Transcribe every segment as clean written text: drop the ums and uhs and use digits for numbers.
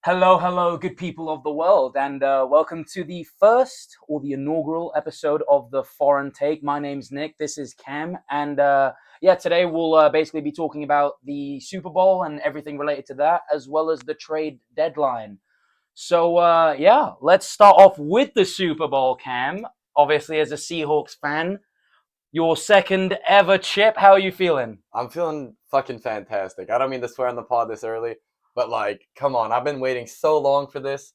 Hello, hello, good people of the world, and welcome to the first or the inaugural episode of the Foreign Take. My name's Nick. This is Cam, and today we'll basically be talking about the Super Bowl and everything related to that, as well as the trade deadline. So let's start off with the Super Bowl, Cam. Obviously, as a Seahawks fan, your second ever chip. How are you feeling? I'm feeling fucking fantastic. I don't mean to swear on the pod this early, but come on. I've been waiting so long for this.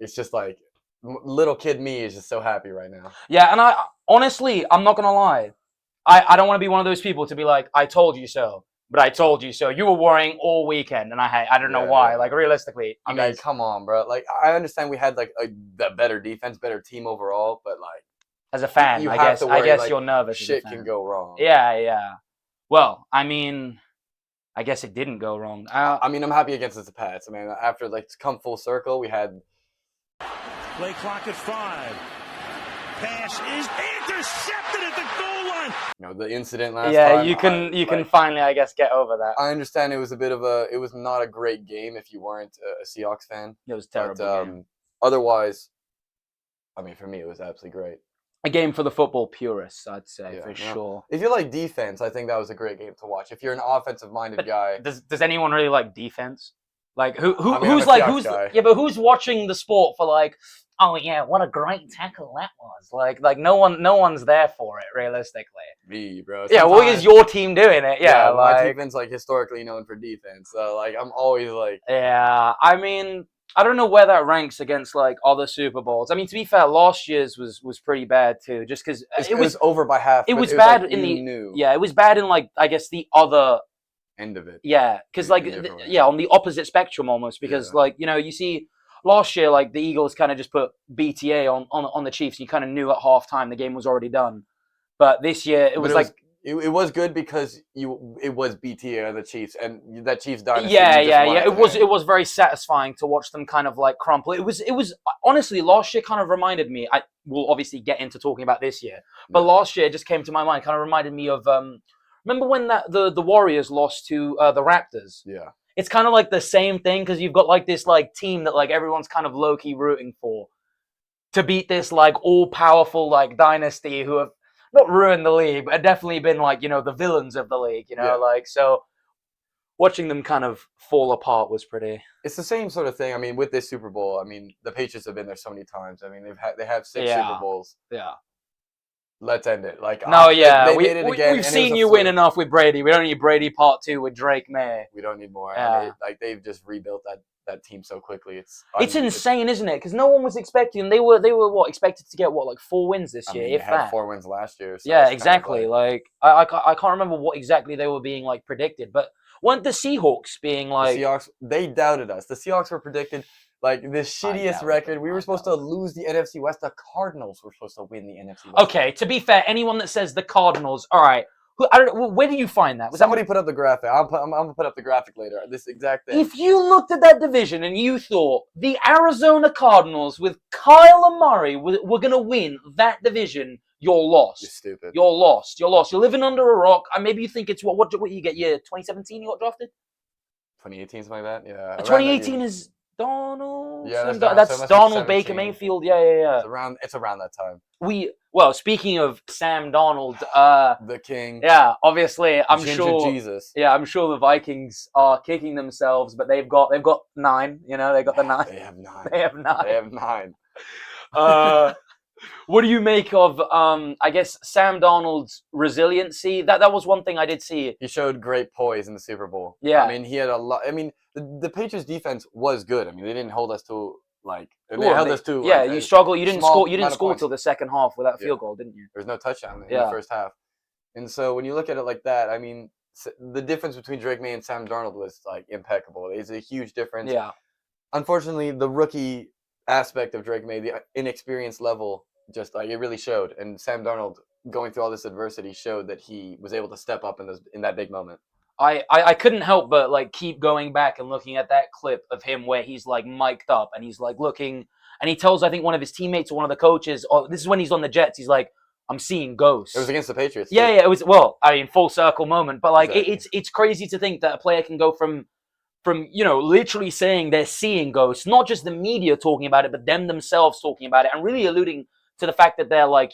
It's just little kid me is just so happy right now. Yeah, and I'm not gonna lie. I don't want to be one of those people to be like, I told you so, but I told you so. You were worrying all weekend, and I don't know why. Yeah. Like realistically, I mean, come on, bro. I understand we had the better defense, better team overall, but as a fan, you I have guess to worry, you're nervous. Shit can go wrong. Yeah. Well, I mean, I guess it didn't go wrong. I'm happy against the Pats. I mean, after to come full circle, we had play clock at 5. Pass is intercepted at the goal line. The incident last time. Yeah, you can finally, I guess, get over that. I understand it was it was not a great game if you weren't a Seahawks fan. It was terrible. But, otherwise, I mean, for me, it was absolutely great. A game for the football purists, I'd say, for sure. If you like defense, I think that was a great game to watch. If you're an offensive-minded guy, does anyone really like defense? Like who's guy. Yeah, but who's watching the sport for oh yeah, what a great tackle that was. Like no one's there for it realistically. Me, bro. Yeah, well, is your team doing it? Yeah, my team's historically known for defense. So I'm always yeah. I mean, I don't know where that ranks against other Super Bowls. I mean, to be fair, last year's was pretty bad too, just because it was over by half. It was bad in it was bad in I guess the other end of it. Yeah, because on the opposite spectrum almost, because you see last year the Eagles kind of just put BTA on the Chiefs. And you kind of knew at halftime the game was already done, but this year it was good because it was BTA on the Chiefs and that Chiefs dynasty. Yeah. It was very satisfying to watch them kind of crumple. It was honestly last year kind of reminded me. I will obviously get into talking about this year, but last year it just came to my mind. Kind of reminded me of remember when the Warriors lost to the Raptors? Yeah. It's kind of the same thing because you've got this team that everyone's kind of low key rooting for to beat this all powerful dynasty who have not ruined the league, but have definitely been the villains of the league. So watching them kind of fall apart was pretty. It's the same sort of thing. I mean, with this Super Bowl, I mean, the Patriots have been there so many times. I mean, they have 6 Super Bowls. Yeah. Let's end it. They made it again, we've seen you win enough with Brady. We don't need Brady Part 2 with Drake May. We don't need more. Yeah. I mean, they've just rebuilt that team so quickly. It's insane, isn't it? Because no one was expecting. They were expected to get 4 wins this year. They had 4 wins last year. So yeah, exactly. I can't remember what exactly they were being predicted, but weren't the Seahawks being the Seahawks? They doubted us. The Seahawks were predicted. The shittiest record. We were supposed to lose the NFC West. The Cardinals were supposed to win the NFC West. Okay, to be fair, anyone that says the Cardinals, all right. I don't know. Where do you find that? Somebody put up the graphic. I'm gonna put up the graphic later. This exact thing. If you looked at that division and you thought the Arizona Cardinals with Kyler Murray were gonna win that division, you're lost. You're stupid. You're lost. You're living under a rock. And maybe you think it's what you get? Yeah, 2017 you got drafted. 2018, something like that. Yeah. 2018 is Donald. Yeah, that's Donald Baker Mayfield. Yeah. It's around that time. Speaking of Sam Donald, the king. Yeah, obviously, I'm sure. Jesus. Yeah, I'm sure the Vikings are kicking themselves, but they've got 9. They got the 9. They have 9. They have 9. They have 9. What do you make of I guess Sam Donald's resiliency? That was one thing I did see. He showed great poise in the Super Bowl. Yeah. I mean, he had a lot. I mean, the Patriots defense was good. I mean, they didn't hold us to you struggled. You didn't score. You didn't score till the second half with that field goal, didn't you? There's no touchdown in the first half. And so when you look at it like that, I mean, the difference between Drake May and Sam Darnold was impeccable. It's a huge difference. Yeah. Unfortunately, the rookie aspect of Drake May, the inexperience level, just it really showed. And Sam Darnold, going through all this adversity, showed that he was able to step up in that big moment. I couldn't help but keep going back and looking at that clip of him where he's mic'd up and he's looking and he tells I think one of his teammates or one of the coaches, this is when he's on the Jets, he's like, I'm seeing ghosts. It was against the Patriots. Yeah, it was. Well, I mean, full circle moment, but exactly. It's crazy to think that a player can go from from, literally saying they're seeing ghosts, not just the media talking about it, but them themselves talking about it, and really alluding to the fact that they're like,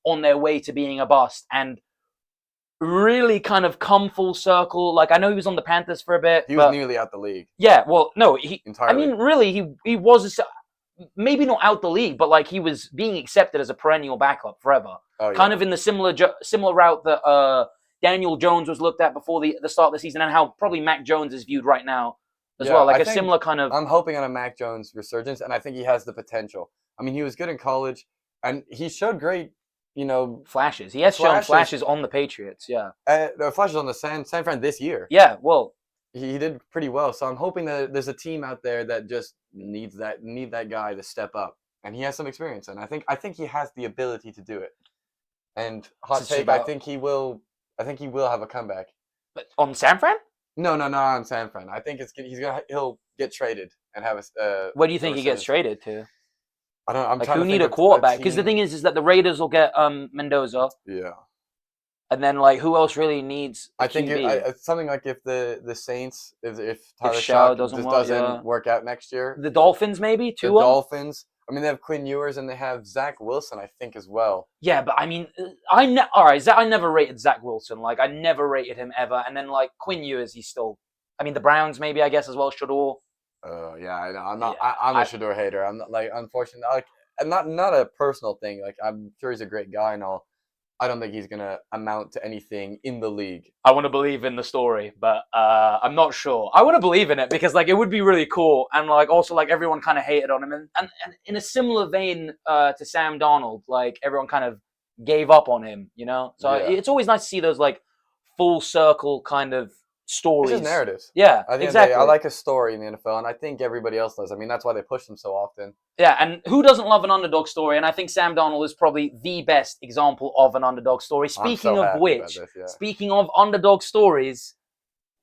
on their way to being a bust, and really kind of come full circle. Like, I know he was on the Panthers for a bit. He was nearly out the league. Yeah, well, no, entirely. I mean, really, he was maybe not out the league, but like he was being accepted as a perennial backup forever. Oh, yeah. Kind of in the similar route that Daniel Jones was looked at before the start of the season, and how probably Mac Jones is viewed right now as well. Like a similar kind of. I'm hoping on a Mac Jones resurgence, and I think he has the potential. I mean, he was good in college, and he showed great, flashes. He has shown flashes on the Patriots. Yeah. Flashes on the San Fran this year. Yeah. Well. He did pretty well, so I'm hoping that there's a team out there that just need that guy to step up, and he has some experience, and I think he has the ability to do it. And hot take, I think he will have a comeback. But on San Fran? No, on San Fran. I think he'll get traded and have a. Where do you think he gets traded to? I don't know. I'm like, trying who to need think a quarterback? Because the thing is that the Raiders will get Mendoza. Yeah. And then, like, who else really needs? I think something like if the Saints, if Tyler Shaw doesn't work out next year, the Dolphins maybe too. The Dolphins. I mean, they have Quinn Ewers and they have Zach Wilson, I think, as well. Yeah, but I mean, I never rated Zach Wilson. Like, I never rated him ever. And then, like, Quinn Ewers, he's still. I mean, the Browns maybe, I guess, as well. Shador. Oh yeah, I know. I'm not. Yeah, I'm a Shador hater. I'm not, like, unfortunately, like, not a personal thing. Like, I'm sure he's a great guy and all. I don't think he's going to amount to anything in the league. I want to believe in the story, but I'm not sure. I want to believe in it because, like, it would be really cool. And, like, also, like, everyone kind of hated on him. And in a similar vein to Sam Darnold, like, everyone kind of gave up on him, So it's always nice to see those, like, full circle kind of stories. It's just narratives. Yeah, exactly. I like a story in the NFL, and I think everybody else does. I mean, that's why they push them so often. Yeah, and who doesn't love an underdog story? And I think Sam Darnold is probably the best example of an underdog story. Speaking of underdog stories,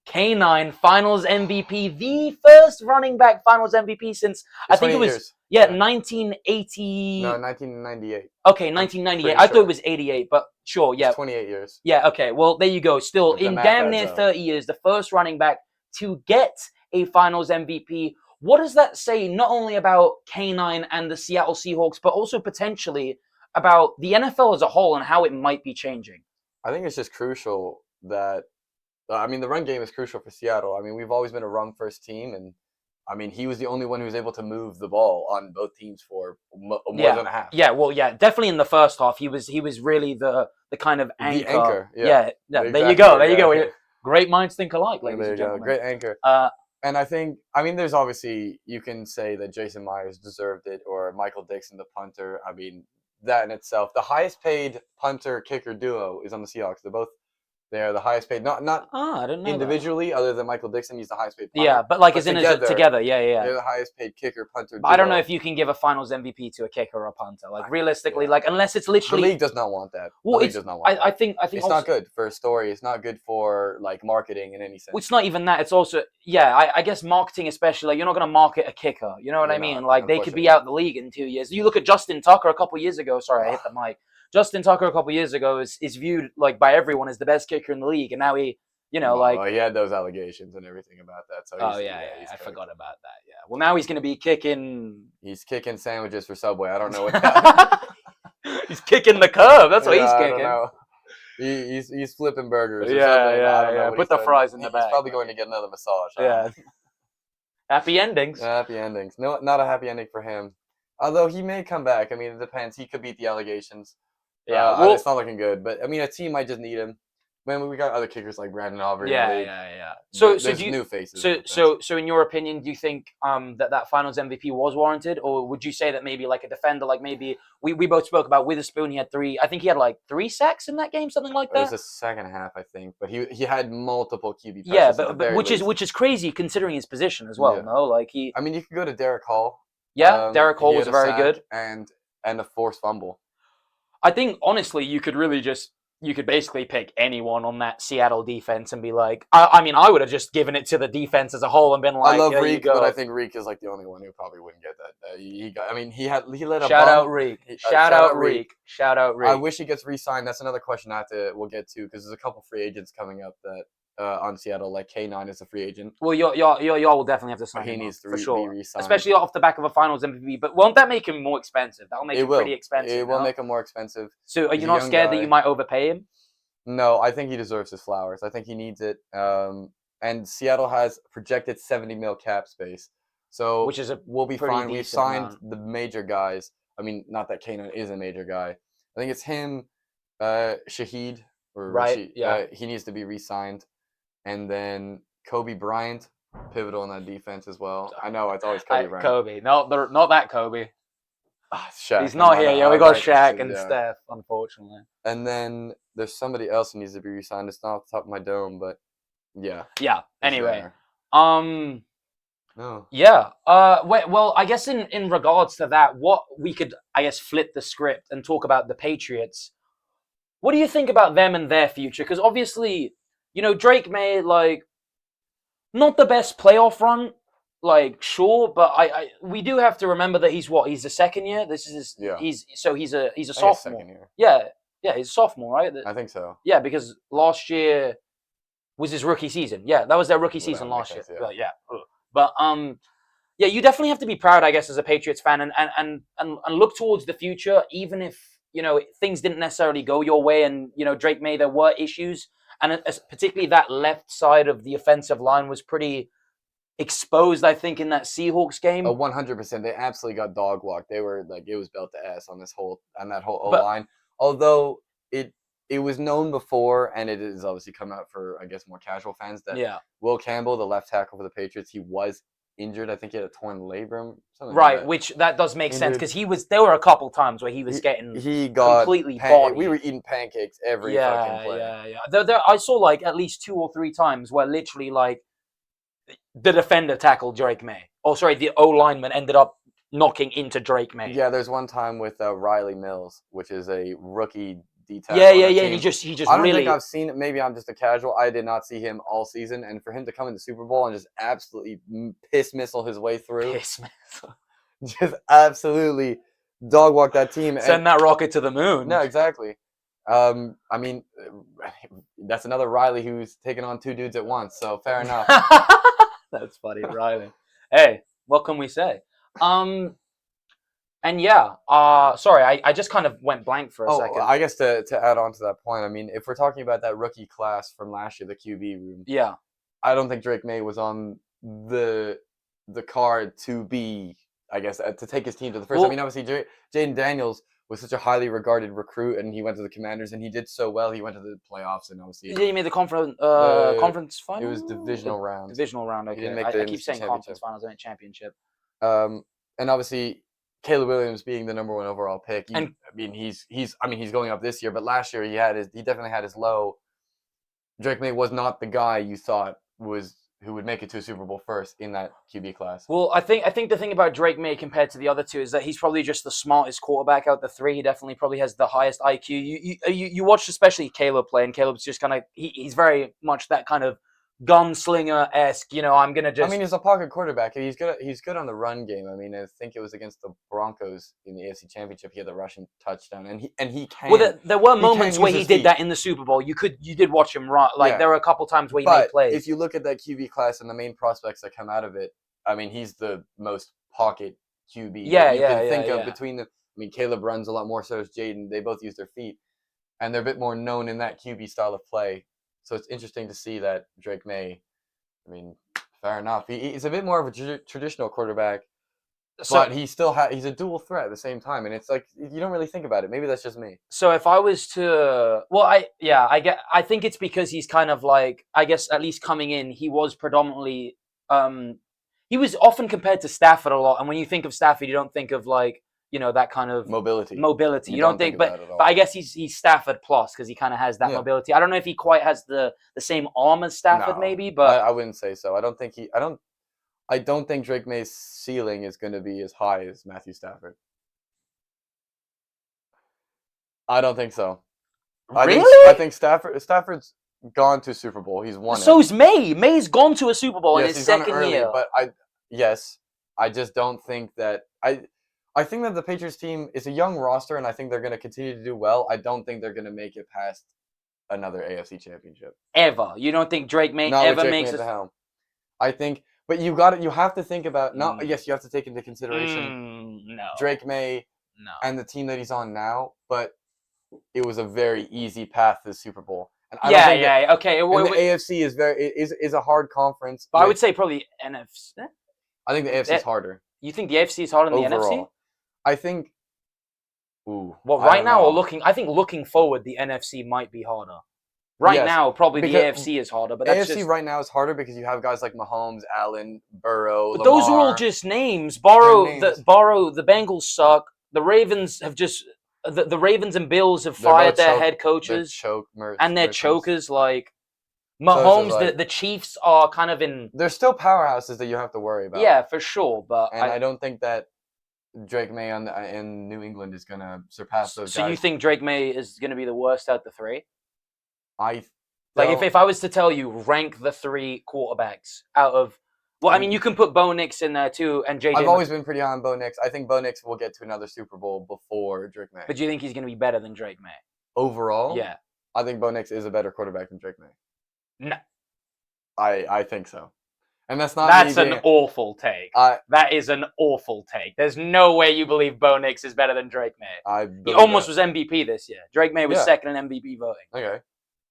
K9 Finals MVP, the first running back Finals MVP since I think it was 1980. No, 1998. Okay, 1998. I thought it was 88, but sure, yeah. 28 years. Yeah, okay. Well, there you go. Still, in damn near 30 years, the first running back to get a Finals MVP. What does that say not only about K9 and the Seattle Seahawks, but also potentially about the NFL as a whole and how it might be changing? I think it's just crucial that, the run game is crucial for Seattle. I mean, we've always been a run-first team, and I mean, he was the only one who was able to move the ball on both teams for more than a half. Yeah, well, yeah, definitely in the first half, he was really the kind of anchor. The anchor, yeah. Exactly. There you go. There you go. Great minds think alike, ladies and gentlemen. Great anchor. And I think, there's obviously, you can say that Jason Myers deserved it, or Michael Dixon, the punter. I mean, that in itself. The highest paid punter-kicker duo is on the Seahawks. They're the highest paid, not I didn't know individually, other than Michael Dixon. He's the highest paid punter. Yeah, but like together. Yeah. They're the highest paid kicker, punter duo. I don't know if you can give a Finals MVP to a kicker or a punter. Like, realistically, like, unless it's literally... The league does not want that. Well, the league does not want that. I think it's also not good for a story. It's not good for, like, marketing in any sense. Well, it's not even that. It's also, I guess marketing especially, like, you're not going to market a kicker. You know what I mean? Like, they could be out the league in 2 years. You look at Justin Tucker a couple years ago. Sorry, I hit the mic. Justin Tucker a couple years ago is viewed, like, by everyone as the best kicker in the league, and now he, he had those allegations and everything about that. So I forgot about that. Yeah. Well, now he's going to be kicking. He's kicking sandwiches for Subway. I don't know what that. He's kicking the curb. That's what he's kicking. I don't know. He's flipping burgers. Yeah. Put the fries in the bag. He's probably going to get another massage. Yeah. Happy endings. Happy endings. No, not a happy ending for him. Although he may come back. I mean, it depends. He could beat the allegations. Yeah, it's not looking good. But I mean, a team might just need him. Man, we got other kickers like Brandon Aubrey. Yeah. So new faces. So in your opinion, do you think that Finals MVP was warranted, or would you say that maybe like a defender, like maybe we both spoke about Witherspoon? He had 3. I think he had like 3 sacks in that game, something like that. It was the second half, I think, but he had multiple QB. Yeah, but which is crazy considering his position as well. Yeah. No, like he. I mean, you could go to Derek Hall. Yeah, Derek Hall was very good, and a forced fumble. I think honestly, you could basically pick anyone on that Seattle defense and be like, I would have just given it to the defense as a whole and been like, I love Reek, but I think Reek is like the only one who probably wouldn't get that. He let a shout out Reek. Shout out Reek. Shout out Reek. I wish he gets re-signed. That's another question we'll get to because there's a couple free agents coming up that on Seattle, like K9 is a free agent. Well, y'all will definitely have to sign He him needs up, to for be sure. re-signed. Especially off the back of a Finals MVP. But won't that make him more expensive? That'll make It him will. pretty expensive. It will no? make him more expensive. So are He's you a not young scared that guy. you might overpay him? No, I think he deserves his flowers. I think he needs it. And Seattle has projected 70 mil cap space, so Which is a we'll be pretty fine. We've decent signed amount. the major guys. I mean, not that Kanan is a major guy. I think it's him, Shaheed or Right, Rashid. yeah. He needs to be re-signed, and then Kobe Bryant, pivotal in that defense as well. I know it's always Kobe Bryant. Kobe. No, not that Kobe. Shaq. He's not here. Yeah, we got Shaq and yeah. Steph, unfortunately. And then there's somebody else who needs to be re-signed. It's not off the top of my dome, but yeah. Yeah. he's Anyway. there. No. Yeah. Well, I guess in regards to that, what we could, I guess, flip the script and talk about the Patriots. What do you think about them and their future? Because obviously, Drake made not the best playoff run, sure, but we do have to remember that he's the second year. This is Yeah. he's a I think it's sophomore. second year. Yeah, he's a sophomore, right? I think so. Yeah, because last year was his rookie season. Yeah, that was their rookie Well, season that last makes year. sense, yeah. But yeah, you definitely have to be proud, I guess, as a Patriots fan, and look towards the future, even if things didn't necessarily go your way, and Drake May, there were issues, and particularly that left side of the offensive line was pretty exposed, I think, in that Seahawks game. 100%. They absolutely got dog walked. They were it was belt to ass on that whole O But- line. Although it was known before, and it has obviously come out for, I guess, more casual fans, that Yeah, Will Campbell, the left tackle for the Patriots, he was injured. I think he had a torn labrum. Something right. like that. Which that does make sense Injured. because there were a couple times where he was getting He got completely we bodied. were eating pancakes every fucking play. Yeah. There, I saw at least 2 or 3 times where literally the defender tackled Drake May. Oh, sorry, the O lineman ended up knocking into Drake May. Yeah, there's one time with Riley Mills, which is a rookie D tackle. Yeah. And he just I don't really. think I've seen it. Maybe I'm just a casual. I did not see him all season, and for him to come in the Super Bowl and just absolutely piss missile his way through, just absolutely dog walk that team. Send that rocket to the moon. No, exactly. I mean, that's another Riley who's taking on 2 dudes at once. So fair enough. That's funny, Riley. Hey, what can we say? And yeah, sorry, I just kind of went blank for a second. I guess to add on to that point, I mean, if we're talking about that rookie class from last year, the QB room, Yeah, I don't think Drake May was on the card to be, I guess, to take his team to the first. Well- I mean, obviously, Jaden Daniels was such a highly regarded recruit, and he went to the Commanders, and he did so well. He went to the playoffs, and obviously, yeah, you made the conference final. it was divisional round. Divisional round. Okay, didn't make I the keep NFC saying conference championship. finals. I meant championship. And obviously, Caleb Williams being the number 1 overall pick. And- I mean, he's going up this year, but last year he definitely had his low. Drake May was not the guy you thought who would make it to a Super Bowl first in that QB class. Well, I think the thing about Drake May compared to the other 2 is that he's probably just the smartest quarterback out the 3. He definitely probably has the highest IQ. You watched especially Caleb play, and Caleb's just kind of he's very much that kind of gunslinger-esque. I'm gonna just. I mean, he's a pocket quarterback. He's good on the run game. I mean, I think it was against the Broncos in the AFC Championship. He had the rushing touchdown, and he can. Well, there were he moments can where use he his did feet. that in the Super Bowl. You did watch him run. Yeah. There were a couple times where he But made plays. if you look at that QB class and the main prospects that come out of it, I mean, he's the most pocket QB that you can think of between them. I mean, Caleb runs a lot more, so does Jaden. They both use their feet, and they're a bit more known in that QB style of play. So it's interesting to see that Drake May. I mean, fair enough. He's a bit more of a traditional quarterback, but he's a dual threat at the same time, and it's like you don't really think about it. Maybe that's just me. So if I was to, I think it's because he's kind of I guess at least coming in, he was predominantly, he was often compared to Stafford a lot, and when you think of Stafford, you don't think of that kind of Mobility. You don't think, but I guess he's Stafford plus because he kind of has that mobility. I don't know if he quite has the same arm as Stafford, No, maybe, but I wouldn't say so. I don't think Drake May's ceiling is going to be as high as Matthew Stafford. I don't think so. Really? I think Stafford's gone to Super Bowl. He's won it. So's May. May's gone to a Super Bowl in his he's done it second early, year. but I just don't think that I think that the Patriots team is a young roster, and I think they're going to continue to do well. I don't think they're going to make it past another AFC championship. Ever? You don't think Drake May Not with ever Drake makes May at the a... helm. I think, but you have to think about, yes, you have to take into consideration No. Drake May No. and the team that he's on now, but it was a very easy path to the Super Bowl. And I Yeah, don't think yeah, okay. and the AFC is a hard conference. But I would say probably NFC. I think the AFC is harder You think the AFC is harder than the NFC? overall. I think. Ooh. Well, I right don't now know. or looking, I think looking forward, the NFC might be harder. Right Yes, now, probably the because AFC is harder, but that's AFC just... right now is harder because you have guys like Mahomes, Allen, Burrow, But Lamar. those are all just names. names. The Bengals suck. The Ravens have just... The Ravens and Bills have fired their head coaches. They're chokers. Like, Mahomes, the Chiefs are kind of in... There's still powerhouses that you have to worry about. Yeah, for sure, but... And I don't think that Drake May in New England is going to surpass those guys. So you think Drake May is going to be the worst out of the three? If I was to tell you, rank the three quarterbacks out of... Well, I mean, you can put Bo Nix in there too, and JJ... I've always been pretty high on Bo Nix. I think Bo Nix will get to another Super Bowl before Drake May. But do you think he's going to be better than Drake May? Overall? Yeah. I think Bo Nix is a better quarterback than Drake May. No. I think so. And that's not That's an awful take. That is an awful take. There's no way you believe Bo Nix is better than Drake May. He almost was MVP this year. Drake May was second in MVP voting. Okay.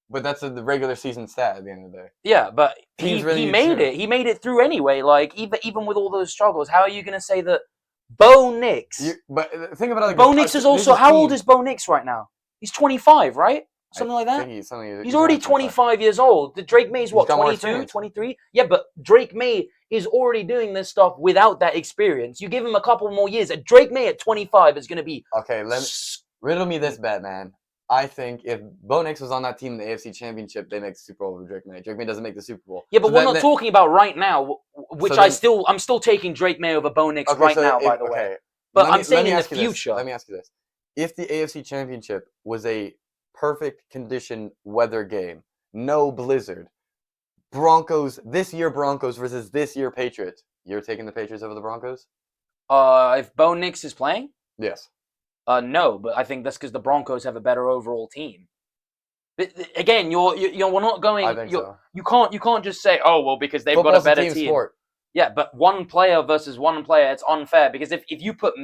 But that's the regular season stat at the end of the day. Yeah, but he made it. He made it through anyway. Like, even with all those struggles, how are you going to say that Bo Nix... But think about it like Bo Nix is also... How old is Bo Nix right now? He's 25, right? Something like that? He's already 25 years old. Drake May's what, 22, 23? Yeah, but Drake May is already doing this stuff without that experience. You give him a couple more years. Drake May at 25 is going to be... Okay, riddle me this, Batman. I think if Bo Nix was on that team in the AFC Championship, they make the Super Bowl over Drake May. Drake May doesn't make the Super Bowl. Yeah, but we're not talking about right now, which I'm still taking Drake May over Bo Nix by the way. But I'm saying in the future. Let me ask you this. If the AFC Championship was a perfect condition weather game, no blizzard, this year Broncos versus this year Patriots, you're taking the Patriots over the Broncos? If Bo Nix is playing? Yes. No, but I think that's because the Broncos have a better overall team. Again, we're not going. I think so. You can't just say, oh well, because they've got a better team. Sport. Yeah, but one player versus one player, it's unfair because if you put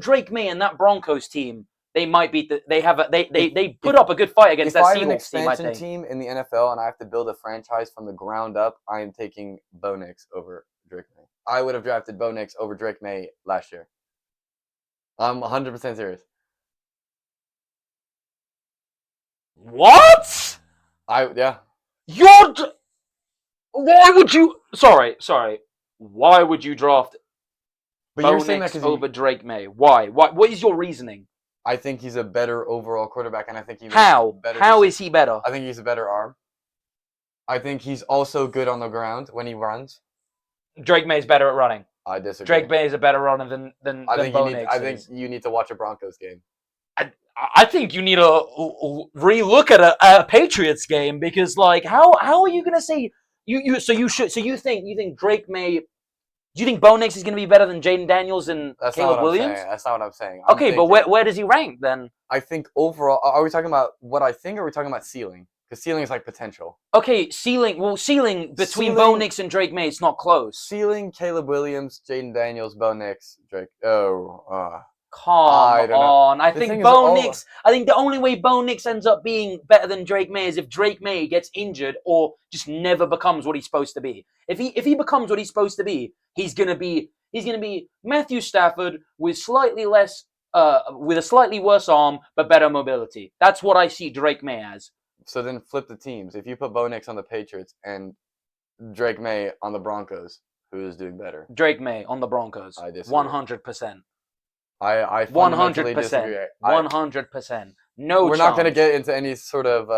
Drake May in that Broncos team, they might beat they put up a good fight against that Seahawks team. If I have an expansion team in the NFL and I have to build a franchise from the ground up, I am taking Bo Nix over Drake May. I would have drafted Bo Nix over Drake May last year. I'm 100% serious. What? Yeah. Why would you... Sorry. Why would you draft Bo Nix over Drake May? Why? What is your reasoning? I think he's a better overall quarterback, and I think How is he better? I think he's a better arm. I think he's also good on the ground when he runs. Drake May's better at running. I disagree. Drake May is a better runner than Bo Nix. I think you need to watch a Broncos game. I think you need to relook at a Patriots game because, like, how are you gonna say you think Drake May? Do you think Bo Nix is gonna be better than Jaden Daniels and Caleb Williams? That's not what I'm saying. But where does he rank then? I think overall, are we talking about what I think, or are we talking about ceiling? Because ceiling is like potential. Okay, ceiling between Bo Nix and Drake May, it's not close. Ceiling, Caleb Williams, Jaden Daniels, Bo Nix, Drake. Come on. I think the only way Bo Nix ends up being better than Drake May is if Drake May gets injured or just never becomes what he's supposed to be. If he becomes what he's supposed to be, he's gonna be Matthew Stafford with with a slightly worse arm but better mobility. That's what I see Drake May as. So then flip the teams. If you put Bo Nix on the Patriots and Drake May on the Broncos, who is doing better? Drake May on the Broncos. I disagree. 100%. I fundamentally disagree. 100%. No, we're not going to get into any sort of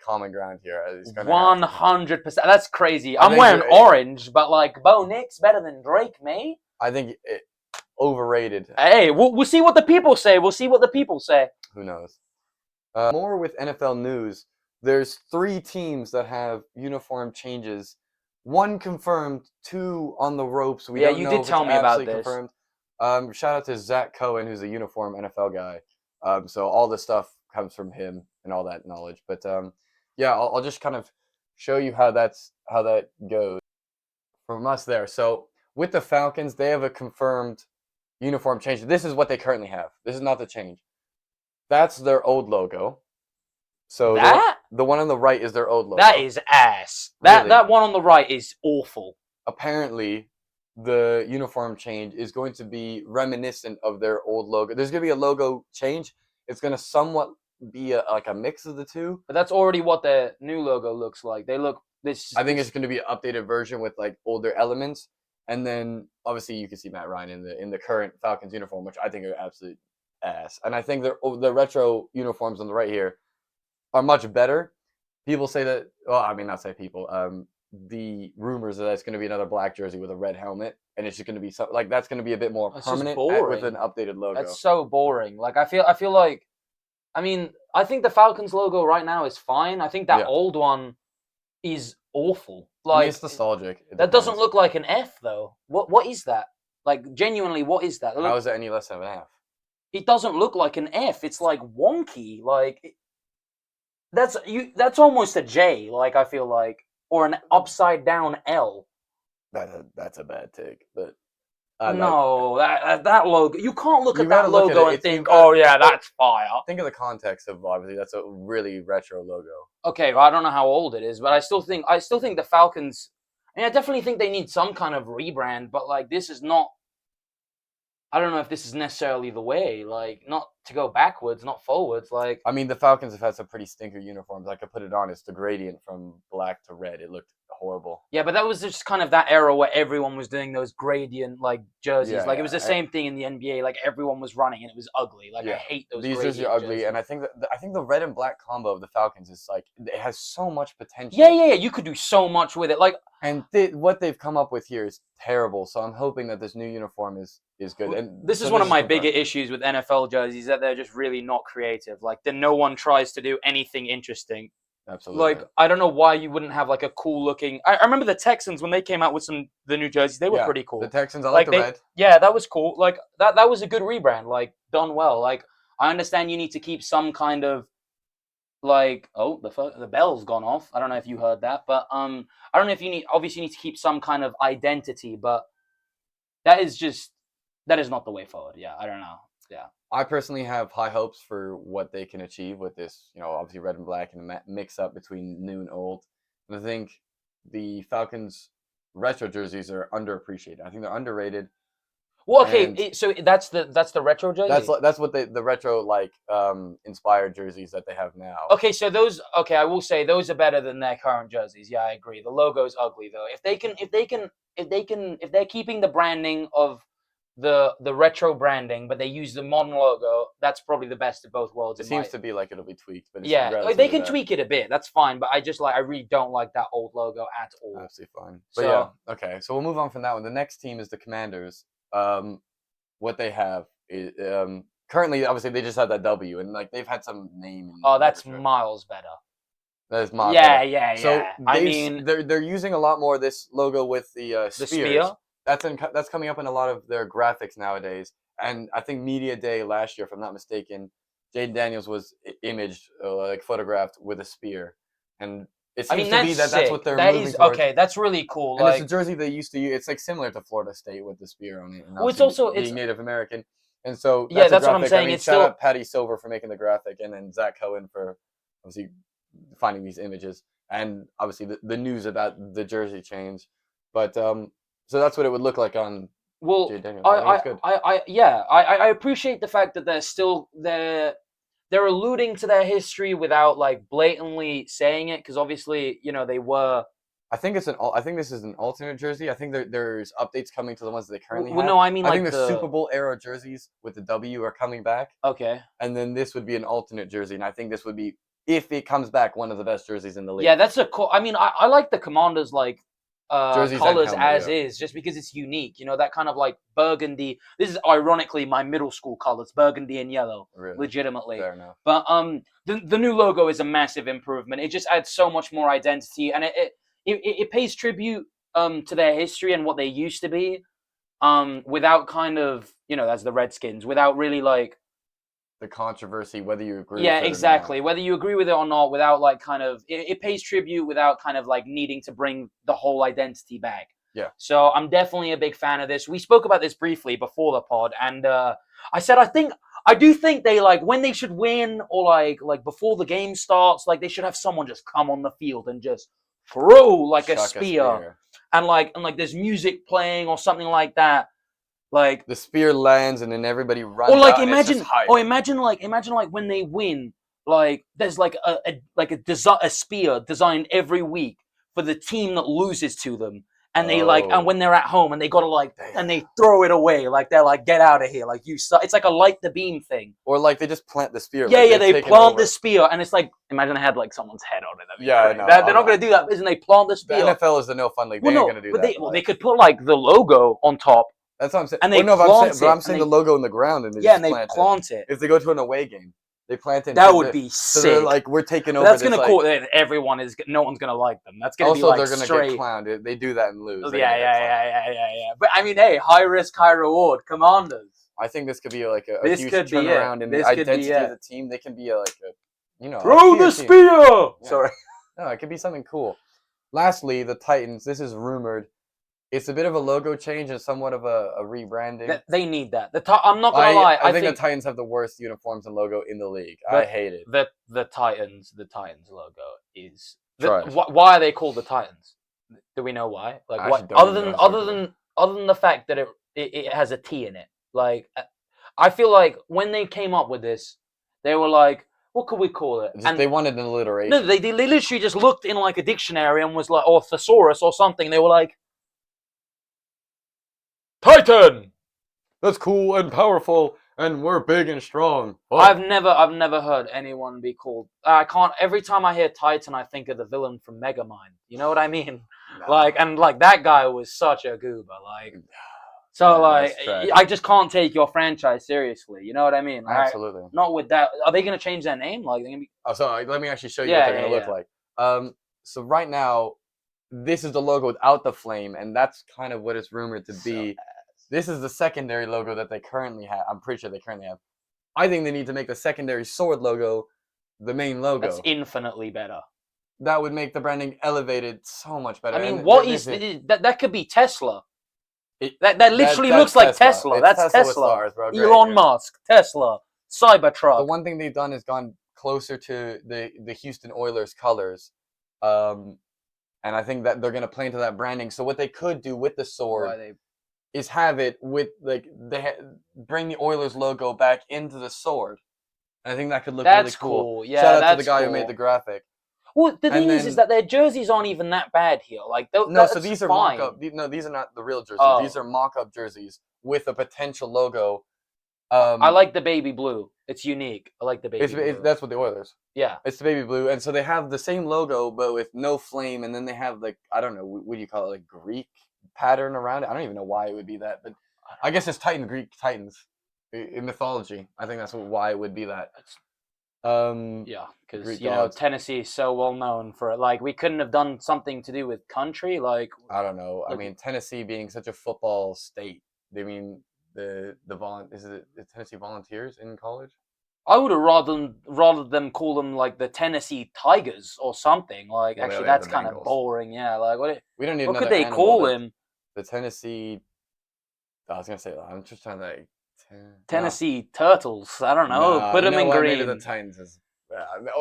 common ground here. 100%. That's crazy. I'm wearing orange, but like Bo Nix better than Drake May. I think overrated. Hey, we'll see what the people say. Who knows? More with NFL news. There's 3 teams that have uniform changes. 1 confirmed, 2 on the ropes. We don't know did if tell it's me about this. Confirmed. Shout out to Zach Cohen, who's a uniform NFL guy. So all this stuff comes from him and all that knowledge. But yeah, I'll just kind of show you how that goes from us there. So with the Falcons, they have a confirmed uniform change. This is what they currently have. This is not the change. That's their old logo. So That? the one on the right is their old logo. That is ass. Really? That one on the right is awful. Apparently, the uniform change is going to be reminiscent of their old logo. There's going to be a logo change. It's going to somewhat be like a mix of the two. But that's already what their new logo looks like. They look this. I think it's going to be an updated version with like older elements, and then obviously you can see Matt Ryan in the current Falcons uniform, which I think are absolute ass. And I think the retro uniforms on the right here are much better. People say that. Well, I mean, not say people. The rumors that it's going to be another black jersey with a red helmet, and it's just going to be something like that's going to be a bit more permanent with an updated logo. That's so boring. Like I feel like, I mean, I think the Falcons logo right now is fine. I think that old one is awful. Like I mean, it's nostalgic. That doesn't look like an F though. What is that? Like genuinely, what is that? How is it any less than an F? It doesn't look like an F. It's like wonky. Like that's almost a J. Like I feel like. Or an upside down L. That's a bad take, but no, that logo. You can't look at that look logo and think, "Oh yeah, that's fire." Think of the context of obviously that's a really retro logo. Okay, well, I don't know how old it is, but I still think the Falcons. I mean, I definitely think they need some kind of rebrand, but like this is not. I don't know if this is necessarily the way. Like, not to go backwards, not forwards. Like, I mean, the Falcons have had some pretty stinker uniforms. I could put it on. It's the gradient from black to red. It looked horrible. Yeah, but that was just kind of that era where everyone was doing those gradient like jerseys. Yeah, like it was the same thing in the NBA. Like everyone was running and it was ugly. Like I hate those. These jerseys are ugly, jerseys. and I think the red and black combo of the Falcons is like it has so much potential. Yeah. You could do so much with it. Like, and what they've come up with here is terrible. So I'm hoping that this new uniform is good. And this is one of my bigger issues with NFL jerseys, that they're just really not creative. Like, no one tries to do anything interesting. Absolutely. Like, I don't know why you wouldn't have like a cool looking. I remember the Texans when they came out with the new jerseys. They were pretty cool. The Texans, I like the red. Yeah, that was cool. Like that was a good rebrand. Like done well. Like I understand you need to keep some kind of like the bell's gone off. I don't know if you heard that, but I don't know if you need to keep some kind of identity, but that is not the way forward. Yeah, I don't know. Yeah. I personally have high hopes for what they can achieve with this, obviously red and black and a mix up between new and old. And I think the Falcons retro jerseys are underappreciated. I think they're underrated. Well, okay, so that's the retro jersey. That's what the retro inspired jerseys that they have now. Okay, so I will say those are better than their current jerseys. Yeah, I agree. The logo's ugly though. If they're keeping the branding of the retro branding, but they use the modern logo, that's probably the best of both worlds. It seems to be like it'll be tweaked, but it's they can tweak it a bit. That's fine, but I really don't like that old logo at all. Absolutely fine. But okay. So we'll move on from that one. The next team is the Commanders. What they have is currently, obviously, they just had that W, and like they've had some name. That's miles better. That is miles better. Yeah. So I mean, they're using a lot more of this logo with the spears. That's coming up in a lot of their graphics nowadays. And I think Media Day last year, if I'm not mistaken, Jaden Daniels was imaged, photographed with a spear. And it seems to be that's what they're moving towards. Okay, that's really cool. And it's a jersey they used to use. It's like similar to Florida State with the spear on it. And it's also being Native American. And so that's what I'm saying. It's shout out Patty Silver for making the graphic, and then Zach Cohen for obviously finding these images, and obviously the news about the jersey change. But so that's what it would look like on. Well, I appreciate the fact that they're alluding to their history without like blatantly saying it, because obviously they were. I think this is an alternate jersey. I think there's updates coming to the ones that they currently have. No, I mean, I think the Super Bowl era jerseys with the W are coming back. Okay. And then this would be an alternate jersey, and I think this would be, if it comes back, one of the best jerseys in the league. Yeah, that's a cool. I mean, I like the Commanders colors as is, just because it's unique. That kind of like burgundy. This is ironically my middle school colors, burgundy and yellow. Really? Legitimately. Fair enough. But the new logo is a massive improvement. It just adds so much more identity, and it pays tribute to their history and what they used to be, without kind of that's the Redskins, without really like the controversy, whether you agree Yeah, with it exactly. or not. Whether you agree with it or not, without like kind of it pays tribute without kind of like needing to bring the whole identity back. Yeah. So I'm definitely a big fan of this. We spoke about this briefly before the pod, and I said I do think they like when they should win or like before the game starts, like they should have someone just come on the field and just throw like a Chuck spear, and like there's music playing or something like that. Like The spear lands and then everybody runs or like out. And it's just hype. imagine like when they win, like there's like a spear designed every week for the team that loses to them, and they like and Oh. when they're at home and they gotta like Damn. and they throw it away, like they're like get out of here, like you suck. It's like a light the beam thing. Or like they just plant the spear. Yeah, like yeah, they've they taken plant over. the spear, and it's like imagine I had like someone's head on it. That'd be Yeah, crazy. no, They're not gonna do that, isn't they? Plant the The spear. NFL is the no fun league. They Well, ain't no, gonna do but that. they could put like the logo on top. That's what I'm saying. And they Well, no, plant but I'm it, saying and the logo in the ground and they Yeah, just and they plant it. plant it. If they go to an away game, they plant it. That would be So they're sick. like, we're taking But over. that's this, gonna like, cause everyone is no one's gonna like them. That's gonna be Also, like they're gonna straight. get clowned. They do that and lose. They're Yeah, gonna get clowned. yeah. But I mean, hey, high risk, high reward. Commanders. I think this could be like a This huge could be it. turnaround in the This could be identity of it. the team. They can be a Throw the team. spear. Yeah. Sorry. No, it could be something cool. Lastly, the Titans. This is rumored. It's a bit of a logo change and somewhat of a rebranding. They need that. I'm not gonna lie. I think the Titans have the worst uniforms and logo in the league. I hate it. The Titans logo is. Trash. Why are they called the Titans? Do we know why? Like I what? actually don't even know. Other than the fact that it has a T in it. Like I feel like when they came up with this, they were like, what could we call it? And they wanted an alliteration. No, they literally just looked in like a dictionary and was like, or thesaurus or something. They were like, Titan. That's cool and powerful, and we're big and strong. Oh. I've never heard anyone be called. I can't. Every time I hear Titan, I think of the villain from Megamind. You know what I mean? No. Like that guy was such a goober. Like, so like, I just can't take your franchise seriously. You know what I mean? Like, Absolutely. Not with that. Are they gonna change their name? Like, they're gonna be. Oh, so let me actually show you what they're gonna look like. So right now, this is the logo without the flame, and that's kind of what it's rumored to be. This is the secondary logo that they currently have. I'm pretty sure they currently have. I think they need to make the secondary sword logo the main logo. That's infinitely better. That would make the branding elevated so much better. I mean, what is that? Could be Tesla. That literally that's looks like Tesla. That's Tesla. Tesla. With stars, bro. Great, Elon Musk, Tesla, Cybertruck. The one thing they've done is gone closer to the Houston Oilers colors, and I think that they're gonna play into that branding. So what they could do with the sword is have it with like bring the Oilers logo back into the sword. And I think that could look really cool. Yeah, shout out to the guy who made the graphic. Well, the thing is that their jerseys aren't even that bad here. Like, no, so these are fine. mock-up. No, these are not the real jerseys. Oh. These are mock-up jerseys with a potential logo. I like the baby blue. It's unique. I like the baby blue. That's what the Oilers. Yeah. It's the baby blue, and so they have the same logo but with no flame, and then they have like I don't know what do you call it, like Greek pattern around it. I don't even know why it would be that, but I guess it's Greek Titans in mythology. I think that's why it would be that. Yeah, because Tennessee is so well known for it. Like, we couldn't have done something to do with country. Like, I don't know. I mean, Tennessee being such a football state. I mean, the Tennessee Volunteers in college. I would have rather them call them like the Tennessee Tigers or something. Like, well, actually, that's kind of boring. Yeah, like we don't need. What could they call him? The Tennessee. I was gonna say. I'm just trying to like. Tennessee Turtles. I don't know. Put them in green. Maybe the Titans is.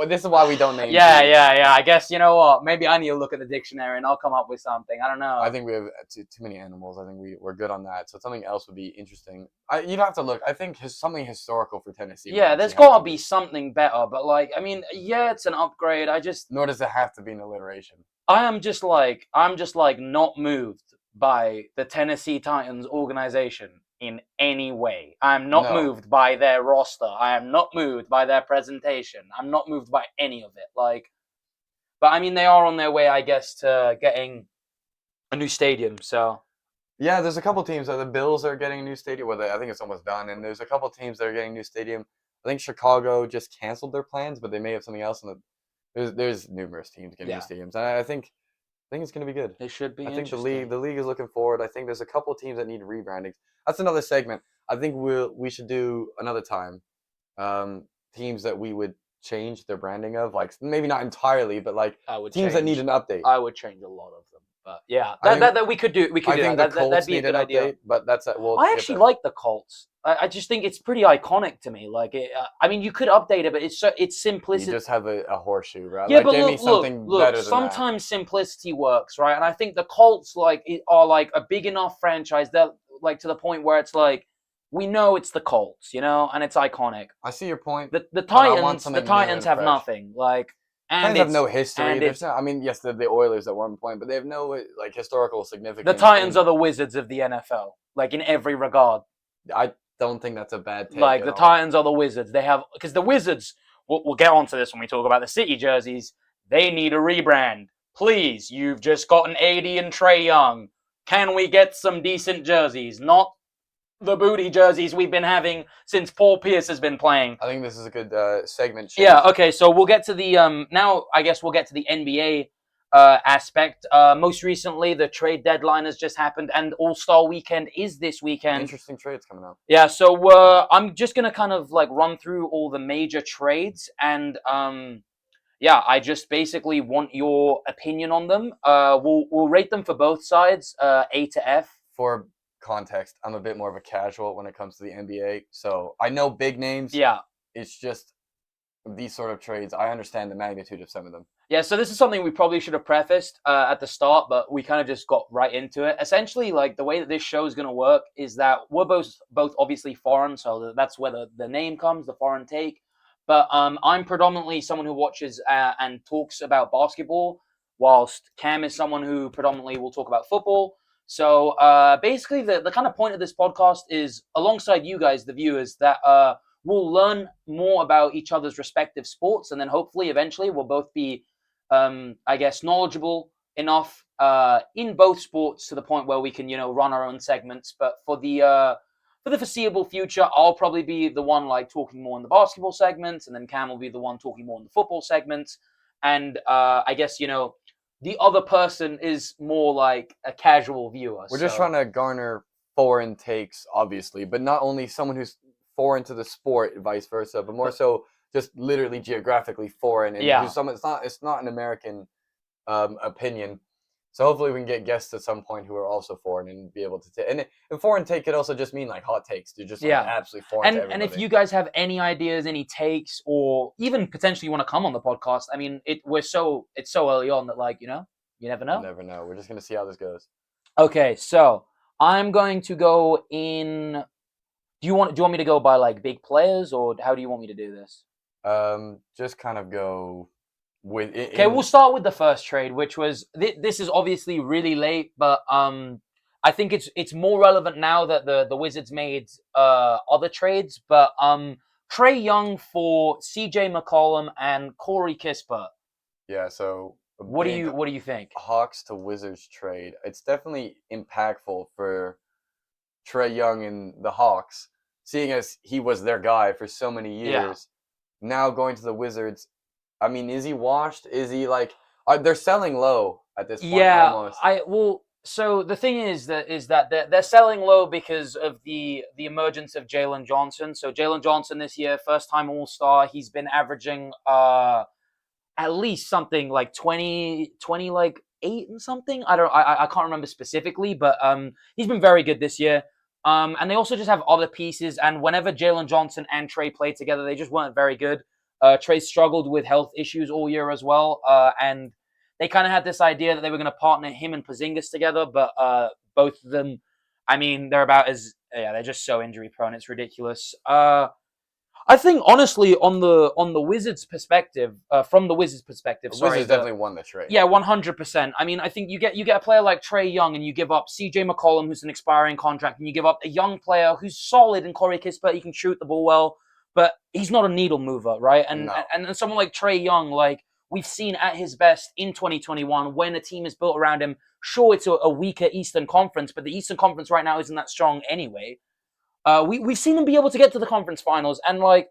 This is why we don't name. Yeah. I guess you know what? Maybe I need to look at the dictionary and I'll come up with something. I don't know. I think we have too many animals. I think we're good on that. So something else would be interesting. You'd have to look. I think something historical for Tennessee. Yeah, there's got to be something better. But like, I mean, yeah, it's an upgrade. Nor does it have to be an alliteration. I'm just like not moved by the Tennessee Titans organization in any way. I'm not moved by their roster. I am not moved by their presentation. I'm not moved by any of it. Like, but I mean, they are on their way, I guess, to getting a new stadium. So yeah, there's a couple teams. The Bills are getting a new stadium. Well, I think it's almost done. And there's a couple teams that are getting a new stadium. I think Chicago just canceled their plans, but they may have something else. There's numerous teams getting new stadiums. And I think it's going to be good. It should be. I think the league is looking forward. I think there's a couple teams that need rebranding. That's another segment. I think we should do another time. teams that we would change their branding of, like maybe not entirely, but like I would teams that need change. an update. I would change a lot of them, but yeah, I think that we could do. We could I do think that. the Colts That'd be a need an good idea. update, but that's we'll I get actually there. like the Colts. I just think it's pretty iconic to me. Like, I mean, you could update it, but it's You simplicity. just have a horseshoe, right? Yeah, Like, but give me look. something better than that. Sometimes simplicity works, right? And I think the Colts are like a big enough franchise that like to the point where it's like we know it's the Colts, and it's iconic. I see your point. The but I want Titans, something new and have fresh. nothing. Like, and Titans have it's no history. and There's it's no. I mean, yes, they're the Oilers at one point, but they have no like historical significance. the Titans are the Wizards of the NFL, like in every regard. I don't think that's a bad take. Like at the all. Titans are the Wizards. They have because the Wizards. We'll get onto this when we talk about the City jerseys. They need a rebrand. Please, you've just gotten AD and Trae Young. Can we get some decent jerseys? Not the booty jerseys we've been having since Paul Pierce has been playing. I think this is a good segment. Change. Yeah. Okay. So we'll get to the now. I guess we'll get to the NBA aspect. Most recently, the trade deadline has just happened, and All-Star Weekend is this weekend. Interesting trades coming up. Yeah, so I'm just gonna kind of like run through all the major trades, and yeah, I just basically want your opinion on them. We'll rate them for both sides, A to F. For context, I'm a bit more of a casual when it comes to the NBA, so I know big names. Yeah. It's just these sort of trades. I understand the magnitude of some of them. Yeah, so this is something we probably should have prefaced at the start, but we kind of just got right into it. Essentially, like the way that this show is going to work is that we're both obviously foreign, so that's where the name comes, the foreign take. But I'm predominantly someone who watches and talks about basketball, whilst Cam is someone who predominantly will talk about football. So basically, the kind of point of this podcast is, alongside you guys, the viewers, that we'll learn more about each other's respective sports, and then hopefully, eventually, we'll both be I guess, knowledgeable enough in both sports to the point where we can, run our own segments. But for the foreseeable future, I'll probably be the one like talking more in the basketball segments, and then Cam will be the one talking more in the football segments. And I guess the other person is more like a casual viewer. We're just trying to garner foreign takes, obviously, but not only someone who's foreign to the sport, vice versa, but more so just literally geographically foreign, and Yeah. it's not an American opinion. So hopefully we can get guests at some point who are also foreign and be able to take. And foreign take could also just mean like hot takes. They're just like, Yeah. absolutely foreign to everybody. And if you guys have any ideas, any takes, or even potentially want to come on the podcast, I mean, it's so early on that like you never know. You never know. We're just gonna see how this goes. Okay, so I'm going to go in. Do you want me to go by like big players, or how do you want me to do this? Just kind of go with it. Okay, we'll start with the first trade, which was this is obviously really late, but I think it's more relevant now that the Wizards made other trades. But Trae Young for CJ McCollum and Corey Kispert. Yeah. So What do you think? Hawks to Wizards trade? It's definitely impactful for Trae Young and the Hawks, seeing as he was their guy for so many years. Yeah. Now going to the Wizards, I mean, is he washed? Is he like they're selling low at this point? Yeah, almost. So the thing is that they're selling low because of the emergence of Jalen Johnson. So Jalen Johnson this year, first time All-Star, he's been averaging at least something like 20 like 8 and something. I can't remember specifically, but he's been very good this year. And they also just have other pieces. And whenever Jalen Johnson and Trae played together, they just weren't very good. Trae struggled with health issues all year as well. And they kind of had this idea that they were going to partner him and Porzingis together. But both of them, I mean, they're just so injury prone. It's ridiculous. I think honestly, on the Wizards' perspective, from the Wizards' perspective, Wizards definitely won the trade. Yeah, 100%. I mean, I think you get a player like Trae Young, and you give up CJ McCollum, who's an expiring contract, and you give up a young player who's solid in Corey Kispert. He can shoot the ball well, but he's not a needle mover, right? And No. and someone like Trae Young, like we've seen at his best in 2021, when a team is built around him. Sure, it's a weaker Eastern Conference, but the Eastern Conference right now isn't that strong anyway. We've seen him be able to get to the conference finals, and like